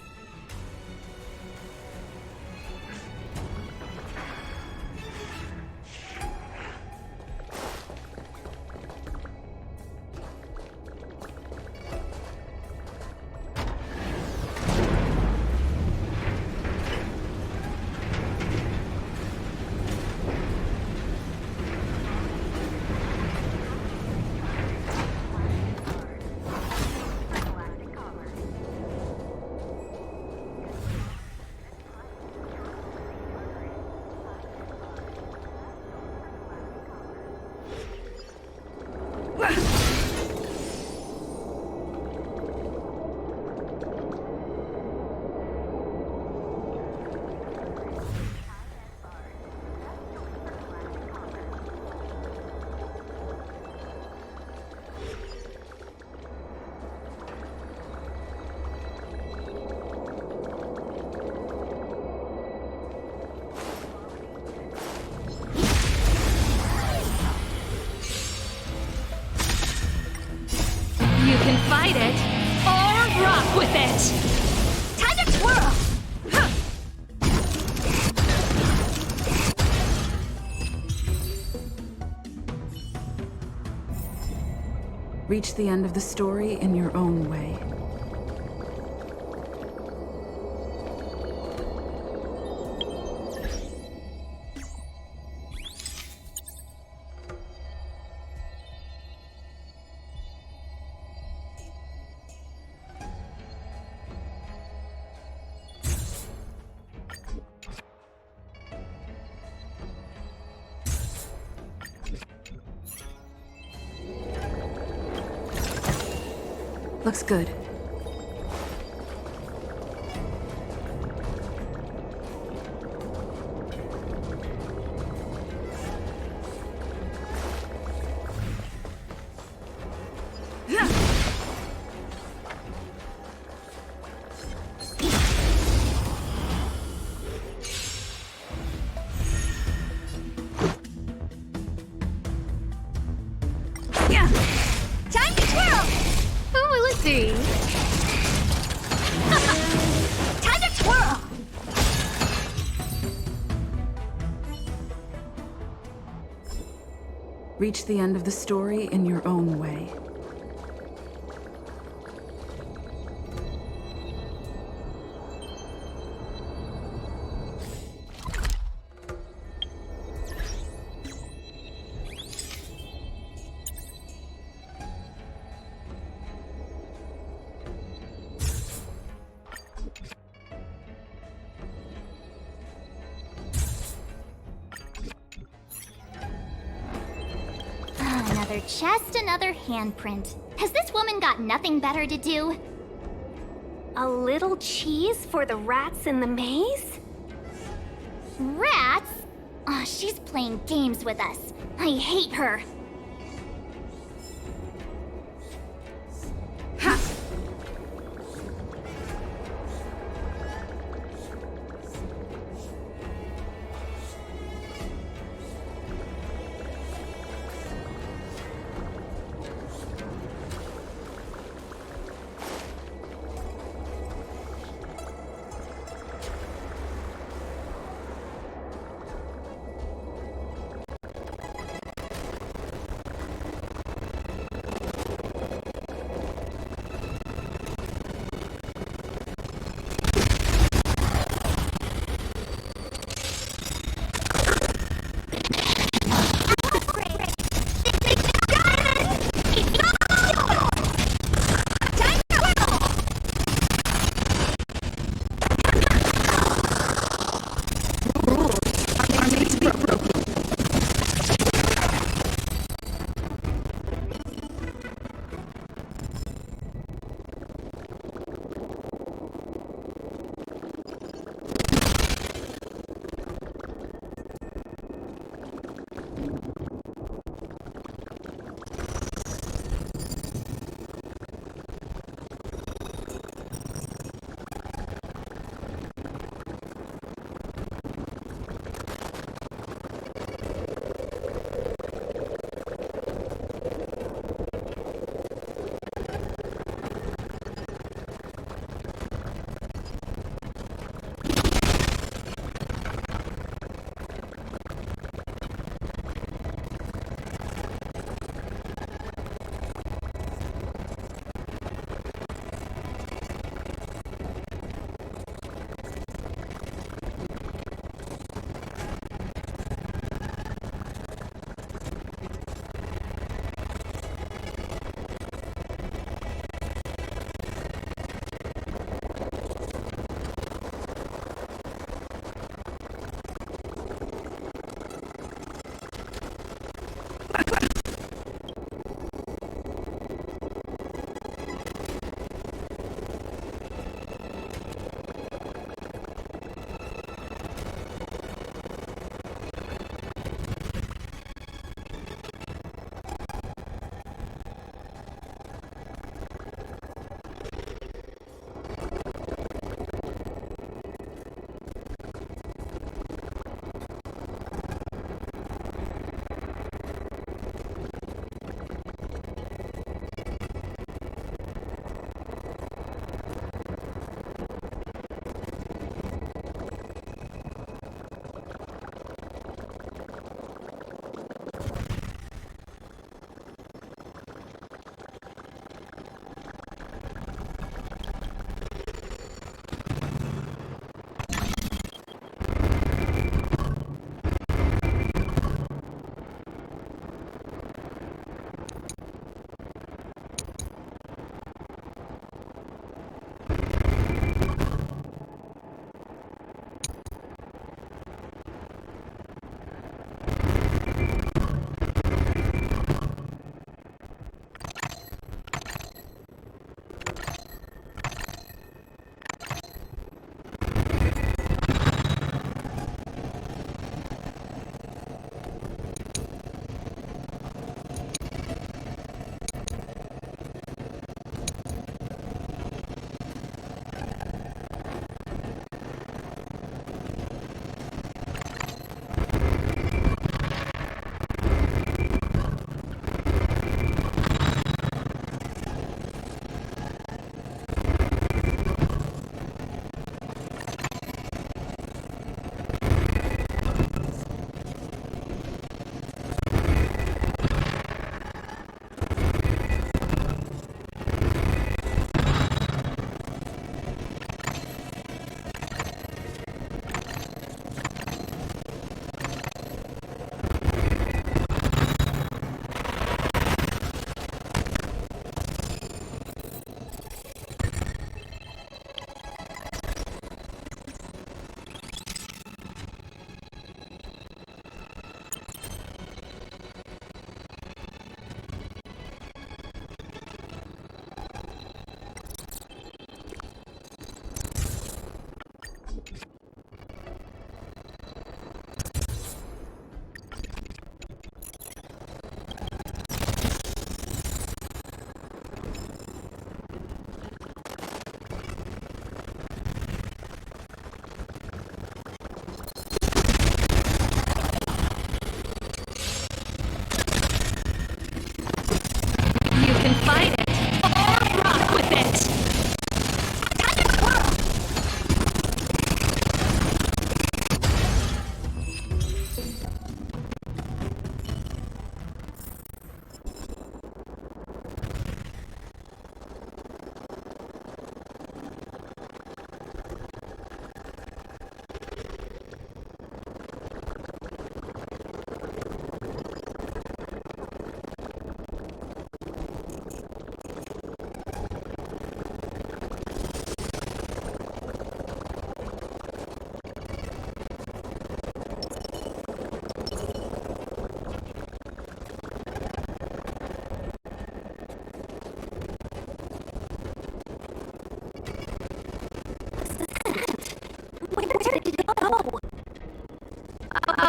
You can fight it, or rock with it! Time to twirl! Reach the end of the story in your own way. Looks good. Time to twirl! Who will it be? Time to twirl! Reach the end of the story in your own way. Another chest, another handprint. Has this woman got nothing better to do? A little cheese for the rats in the maze? Rats? Oh, she's playing games with us. I hate her.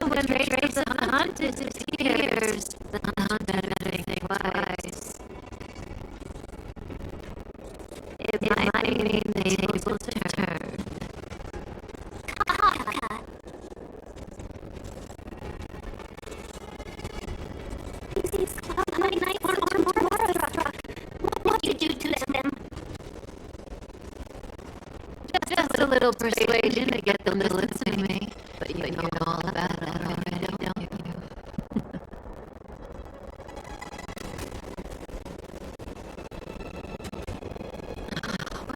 when trace of the hunt disappears, the hunt doesn't think twice. It might mean the tables will turn. These cloudy nights are more struck. What do you do to them? Just a little persuasion to get them to listen to me. But you know all about that already, don't you?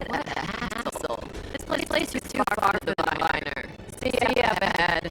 What a hassle. This place is too far for the diviner. See you up ahead.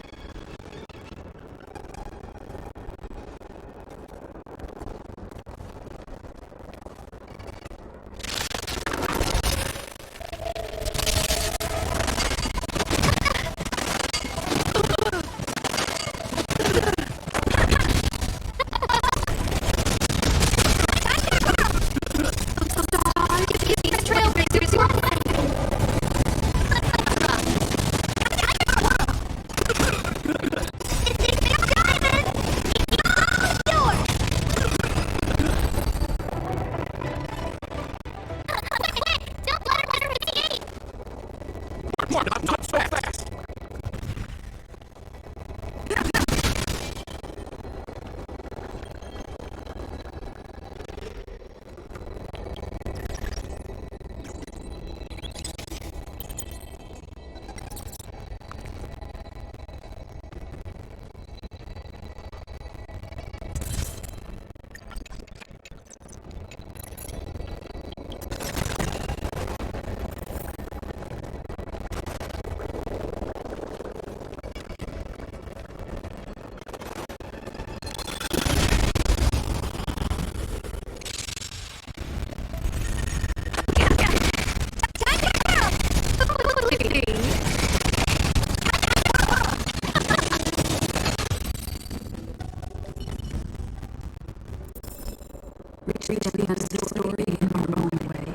Reach the end of the story in our own way.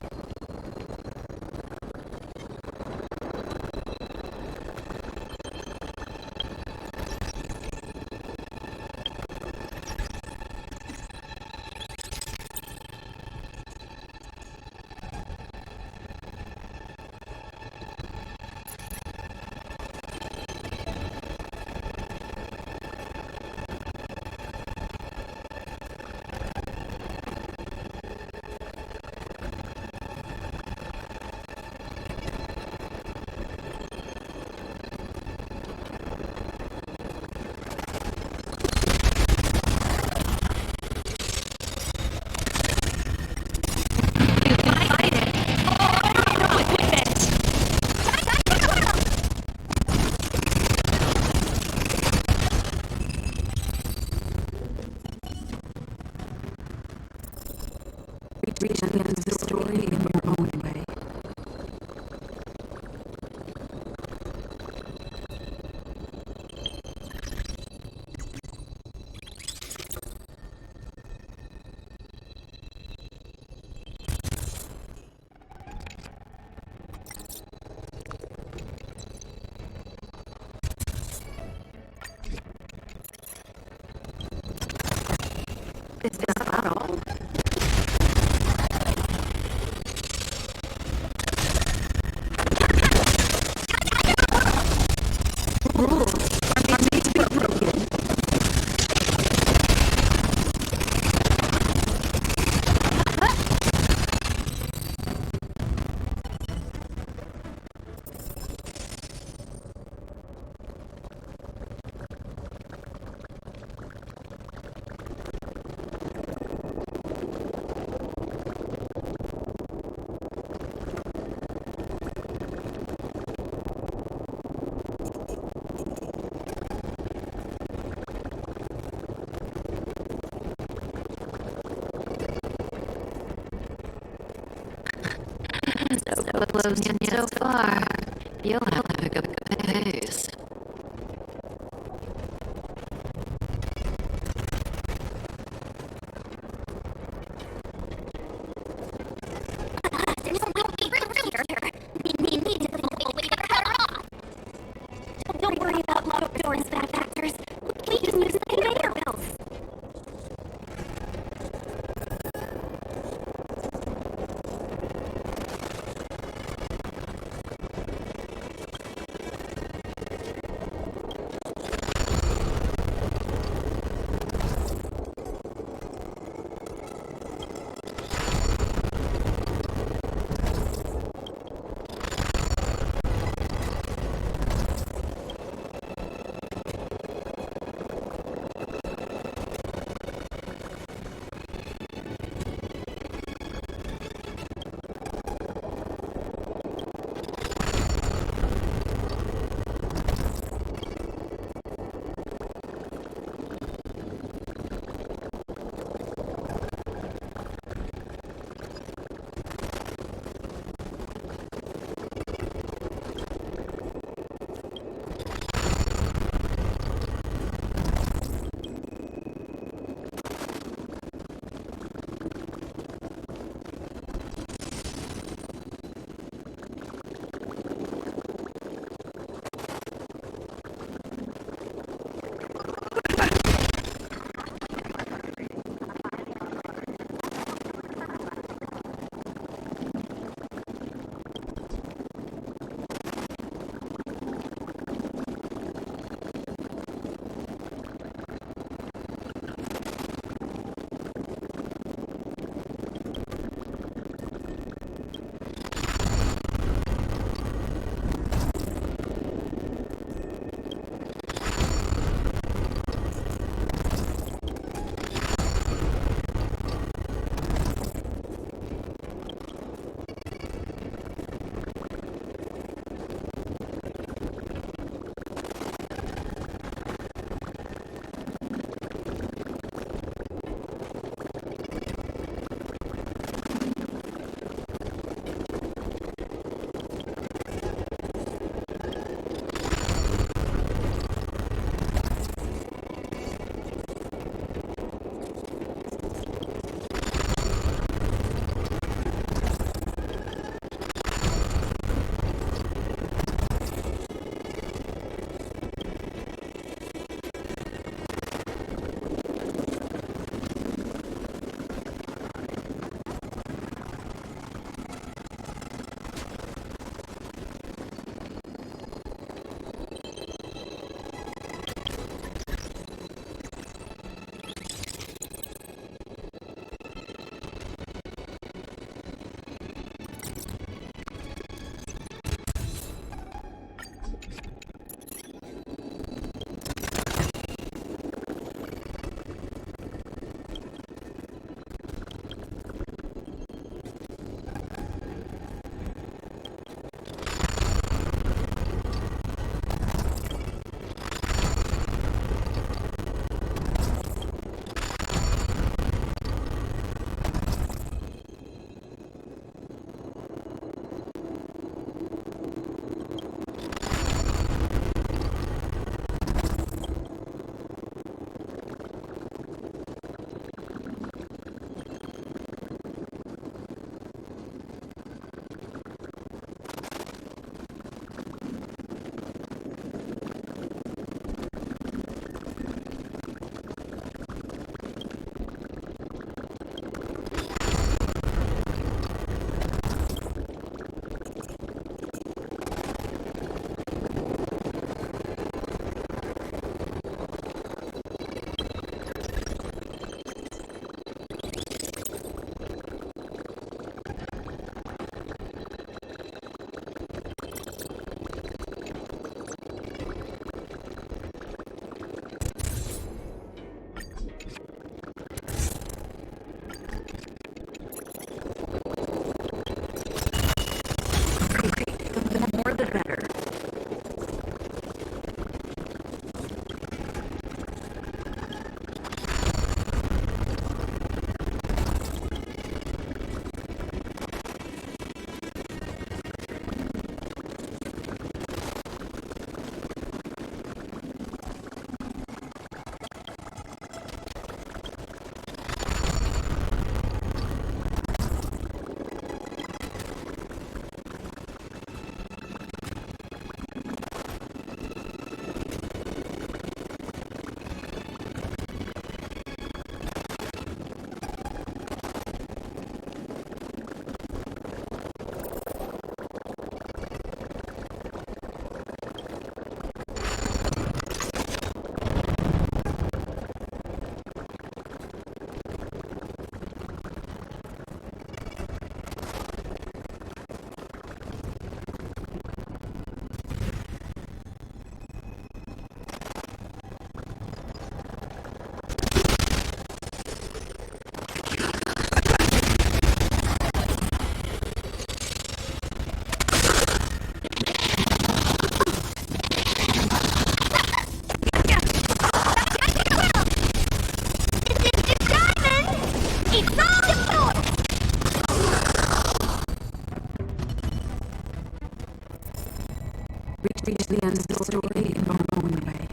Reach the end of the story in your own way. Is that all? So close and so far. You'll have to pick up the pace. Don't worry about locked doors, bad factors. reach the end of the story in our own way.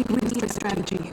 We need a strategy.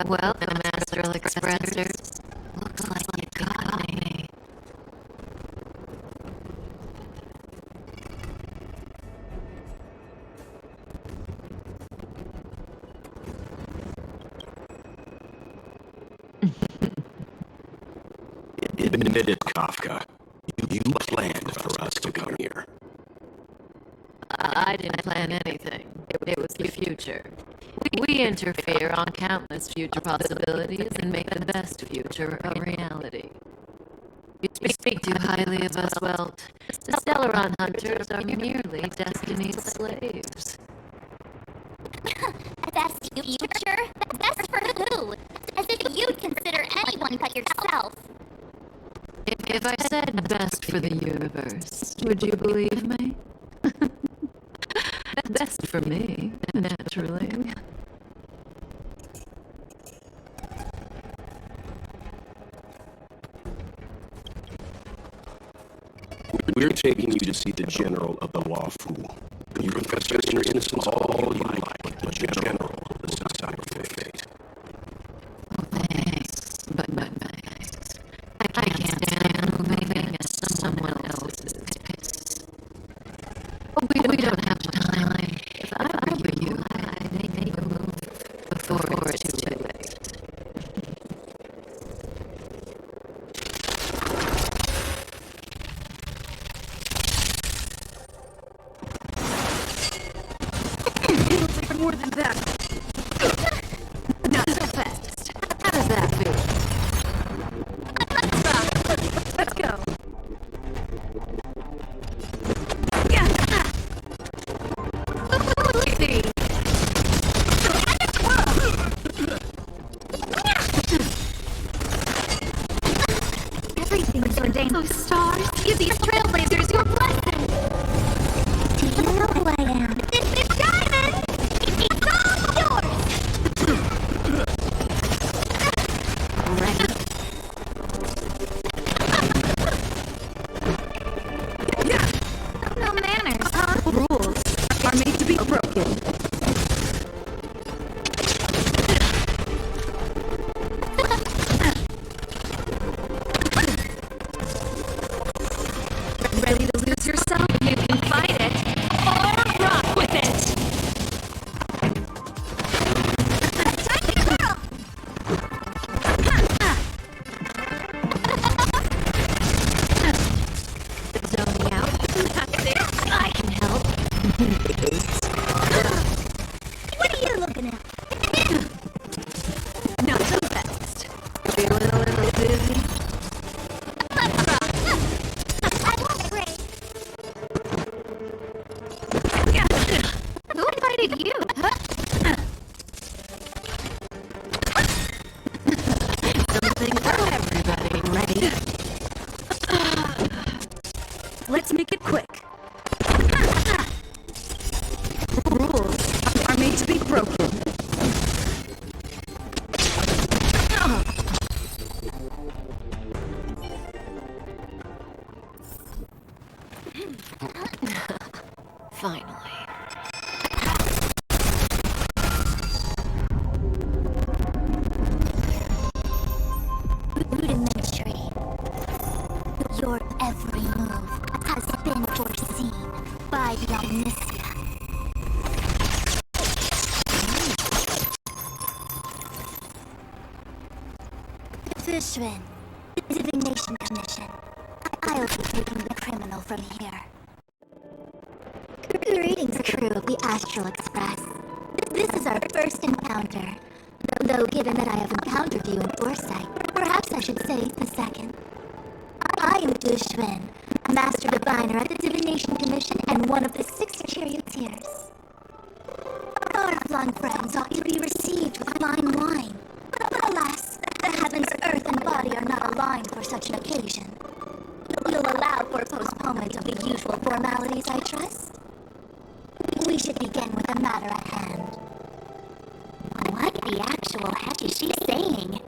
Welcome, Astral Expressors. Looks like you got me. Admit it, Kafka. You planned for us to come here. I didn't plan anything. It was the future. We interfere on countless future possibilities and make the best future a reality. You speak too highly of us, Welt. The Stellaron hunters are merely Destiny's slaves. Best future? Best for who? As if you'd consider anyone but yourself. If I said best for the universe, would you believe me? Best for me, naturally. We're taking you to see the General of the Wafu. You confess your innocence all you like, but the General will decide your fate. Thanks, but I can't stand moving at someone else's pace. We don't have time. If I were you, I'd make a move before it's too late. It'll take more than that. Not so fast. How does that feel? Let's go. Everything's ordained. Those stars, give these trailblazers your blessing. Do you know who I am? This diamond! It's all yours! Ready? No manners, huh? Rules are made to be broken. Ready to lose yourself? You can fight it, or rock with it! Tiny girl! Zoning out. That's it, I can help. What are you looking at? Not so fast. Feeling a little dizzy? Let's rock! I won't break. Who invited you? Something for everybody. Ready? Let's make it quick. Rules are made to be broken. Finally. Rudimentary. Your every move has been foreseen by the Omniscient. Fishman, Divination Commission. I'll be taking the criminal from here. Greetings, crew of the Astral Express. This is our first encounter. Though given that I have encountered you in foresight, perhaps I should say the second. I am Dushwin, Master Diviner at the Divination Commission and one of the 6 charioteers. Our flung friends ought to be received with fine wine. But alas, the heavens, earth, and body are not aligned for such an occasion. You'll allow for postponement of the usual formalities, I trust? We should begin with the matter at hand. What the actual heck is she saying?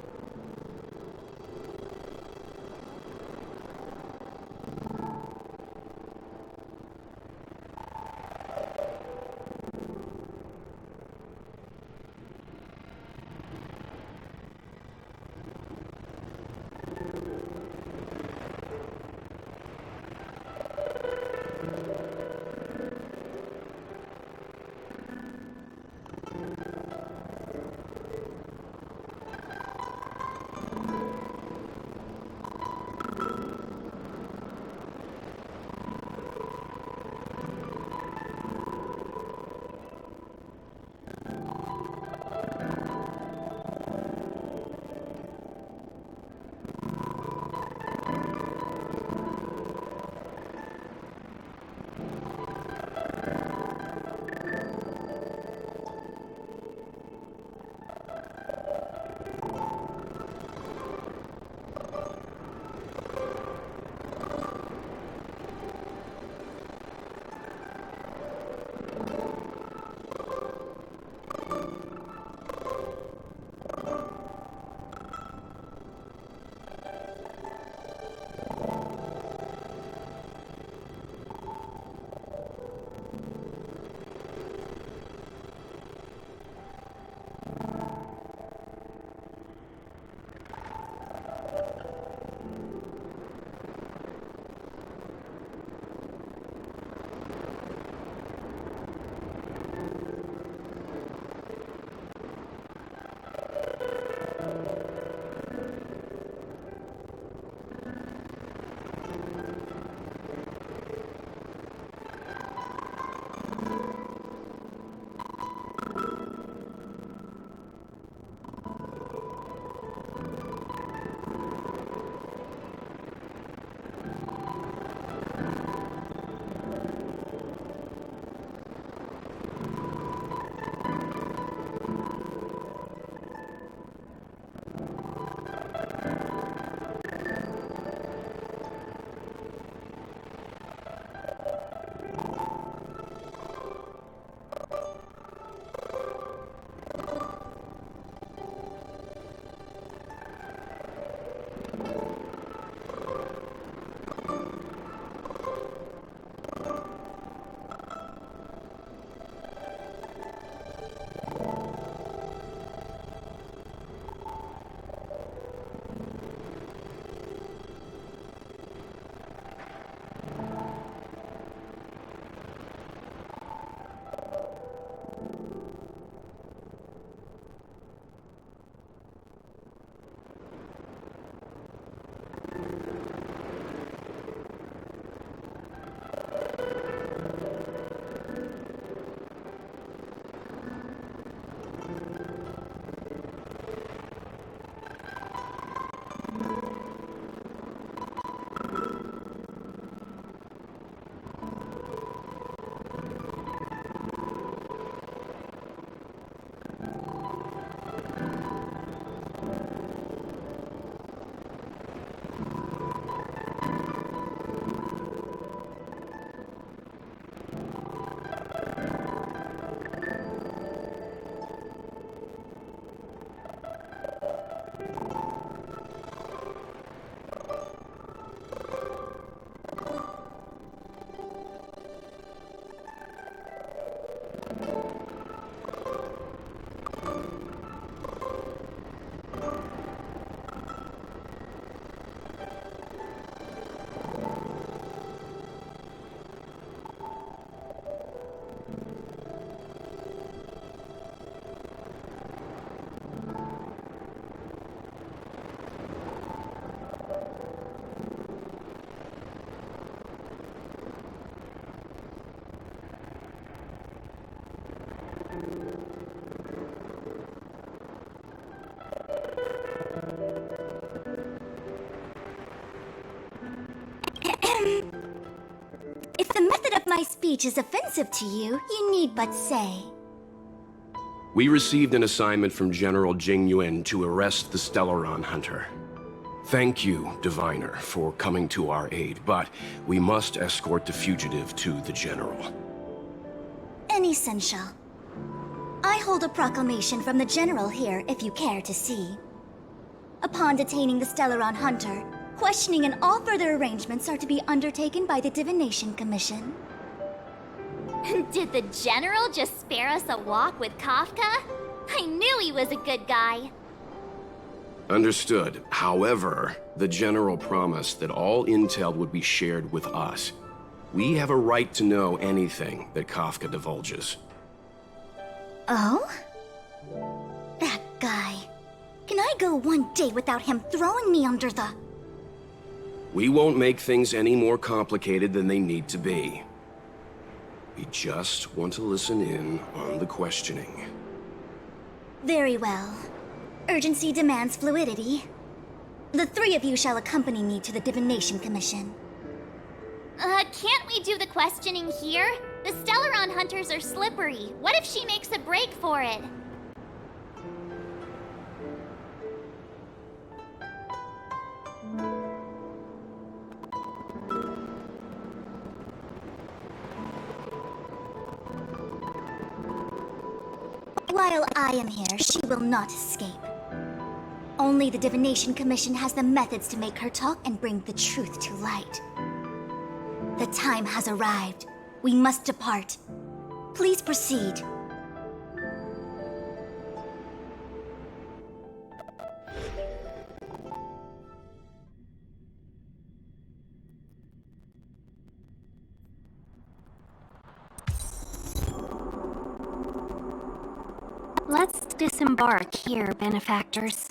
If the method of my speech is offensive to you, you need but say. We received an assignment from General Jing Yuan to arrest the Stellaron Hunter. Thank you, Diviner, for coming to our aid, but we must escort the fugitive to the General. Essential. I hold a proclamation from the General here, if you care to see. Upon detaining the Stellaron Hunter, questioning and all further arrangements are to be undertaken by the Divination Commission. Did the General just spare us a walk with Kafka? I knew he was a good guy. Understood. However, the General promised that all intel would be shared with us. We have a right to know anything that Kafka divulges. Oh? That guy. Can I go one day without him throwing me under the... We won't make things any more complicated than they need to be. We just want to listen in on the questioning. Very well. Urgency demands fluidity. The three of you shall accompany me to the Divination Commission. Can't we do the questioning here? The Stellaron Hunters are slippery. What if she makes a break for it? While I am here, she will not escape. Only the Divination Commission has the methods to make her talk and bring the truth to light. The time has arrived. We must depart. Please proceed. Let's disembark here, benefactors.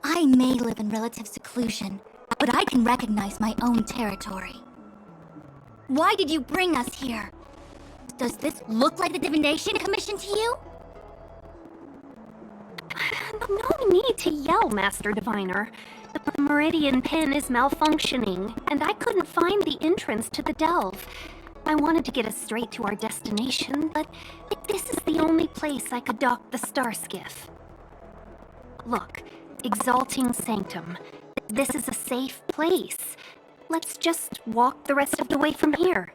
I may live in relative seclusion, but I can recognize my own territory. Why did you bring us here? Does this look like the Divination Commission to you? No need to yell, Master Diviner. The Meridian pin is malfunctioning, and I couldn't find the entrance to the delve. I wanted to get us straight to our destination, but this is the only place I could dock the star skiff. Look, Exalting Sanctum. This is a safe place. Let's just walk the rest of the way from here.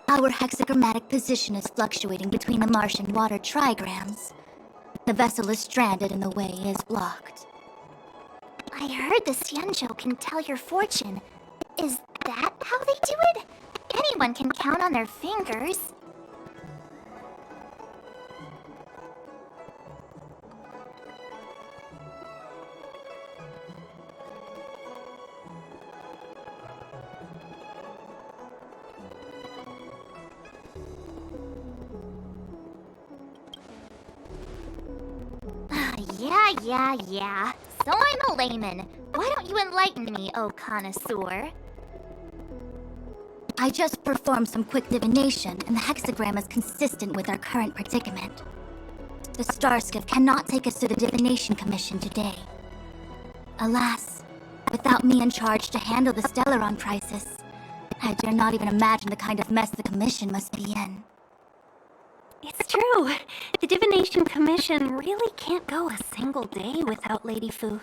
Our hexagrammatic position is fluctuating between the Martian water trigrams. The vessel is stranded and the way is blocked. I heard the Xianzhou can tell your fortune. Is that how they do it? Anyone can count on their fingers. Yeah. So I'm a layman. Why don't you enlighten me, oh connoisseur? I just performed some quick divination, and the hexagram is consistent with our current predicament. The Starskiff cannot take us to the Divination Commission today. Alas, without me in charge to handle the Stellaron crisis, I dare not even imagine the kind of mess the Commission must be in. It's true. The Divination Commission really can't go a single day without Lady Fu.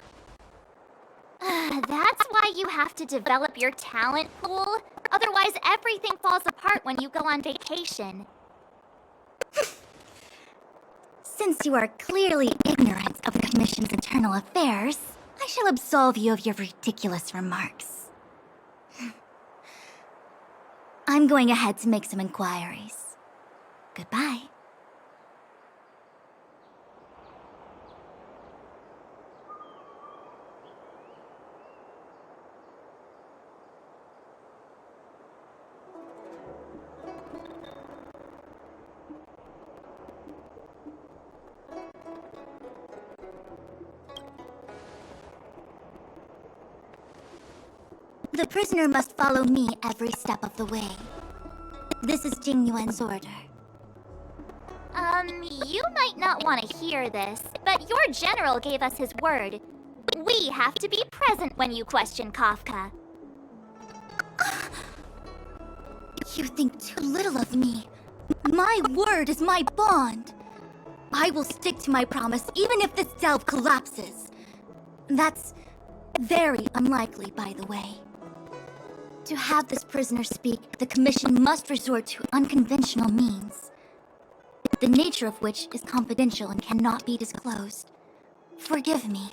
That's why you have to develop your talent pool. Otherwise, everything falls apart when you go on vacation. Since you are clearly ignorant of the Commission's internal affairs, I shall absolve you of your ridiculous remarks. I'm going ahead to make some inquiries. Goodbye. The prisoner must follow me every step of the way. This is Jingyuan's order. You might not want to hear this, but your general gave us his word. We have to be present when you question Kafka. You think too little of me. My word is my bond. I will stick to my promise even if this delve collapses. That's very unlikely, by the way. To have this prisoner speak, the Commission must resort to unconventional means, the nature of which is confidential and cannot be disclosed. Forgive me.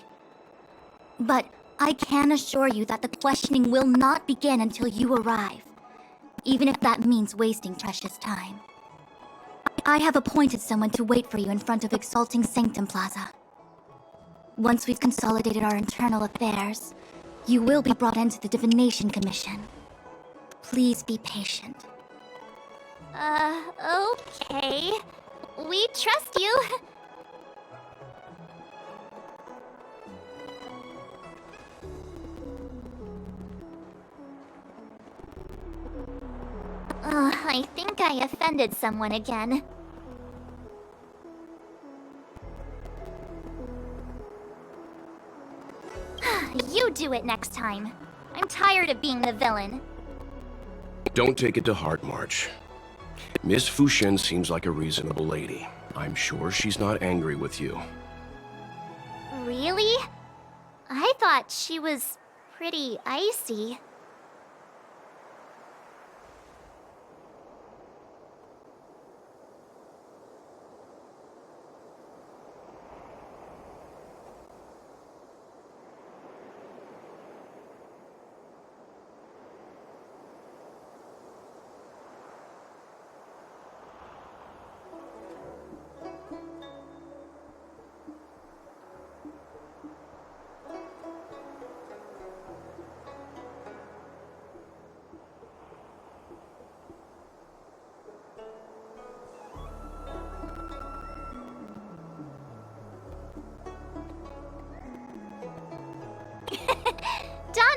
But I can assure you that the questioning will not begin until you arrive, even if that means wasting precious time. I have appointed someone to wait for you in front of Exalting Sanctum Plaza. Once we've consolidated our internal affairs, you will be brought into the Divination Commission. Please be patient. Okay. We trust you. I think I offended someone again. You do it next time. I'm tired of being the villain. Don't take it to heart, March. Miss Fushen seems like a reasonable lady. I'm sure she's not angry with you. Really? I thought she was pretty icy.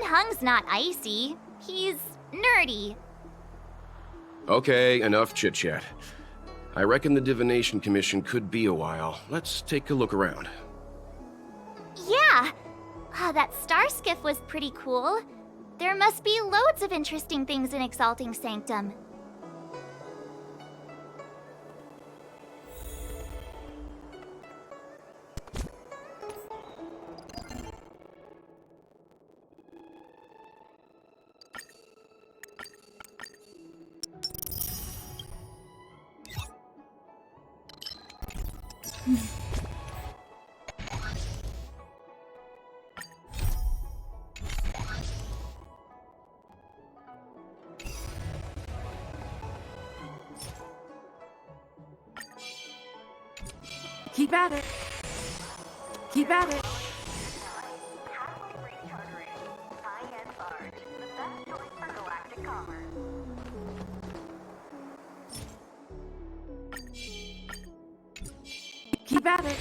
Hung's not icy. He's nerdy. Okay, enough chit-chat. I reckon the Divination Commission could be a while. Let's take a look around. Yeah! That star skiff was pretty cool. There must be loads of interesting things in Exalting Sanctum. Keep at it. Keep at it. Keep at it.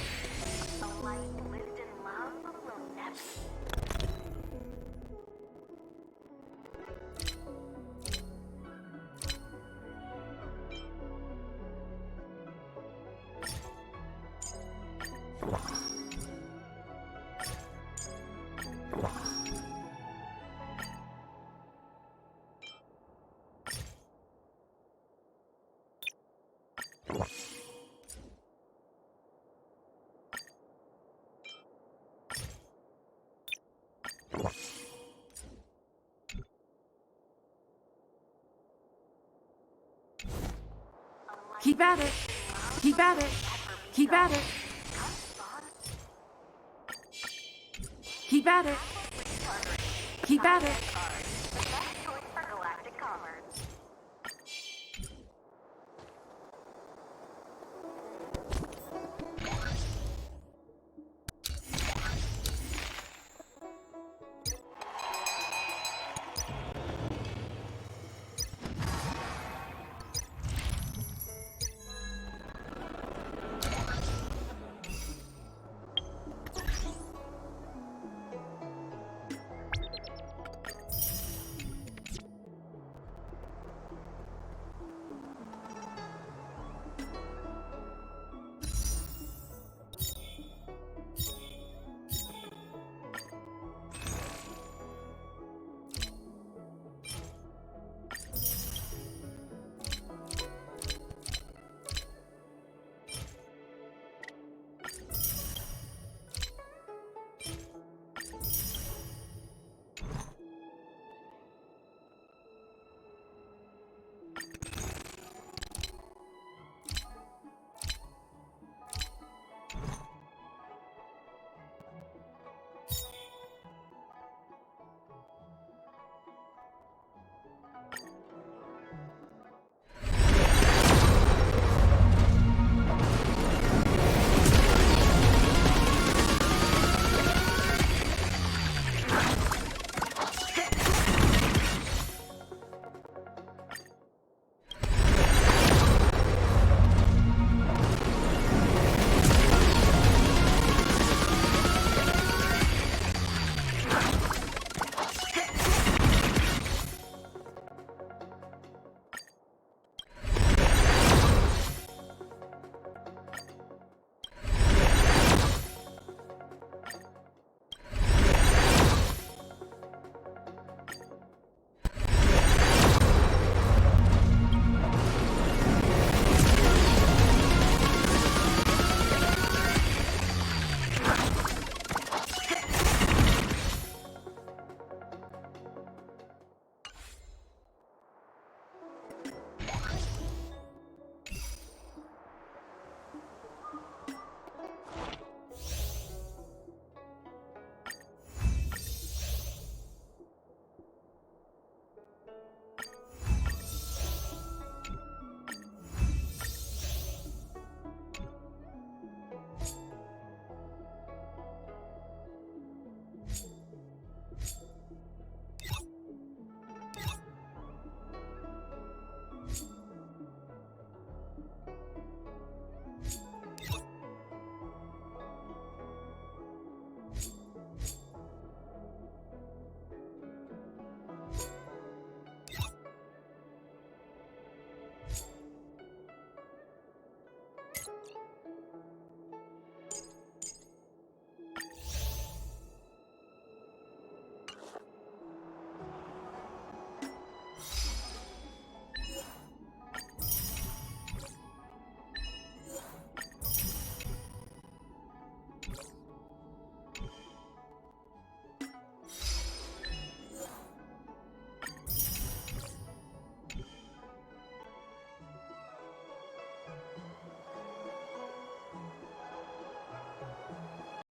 Keep at it. Keep at it. Keep at it. Keep at it. Keep at it.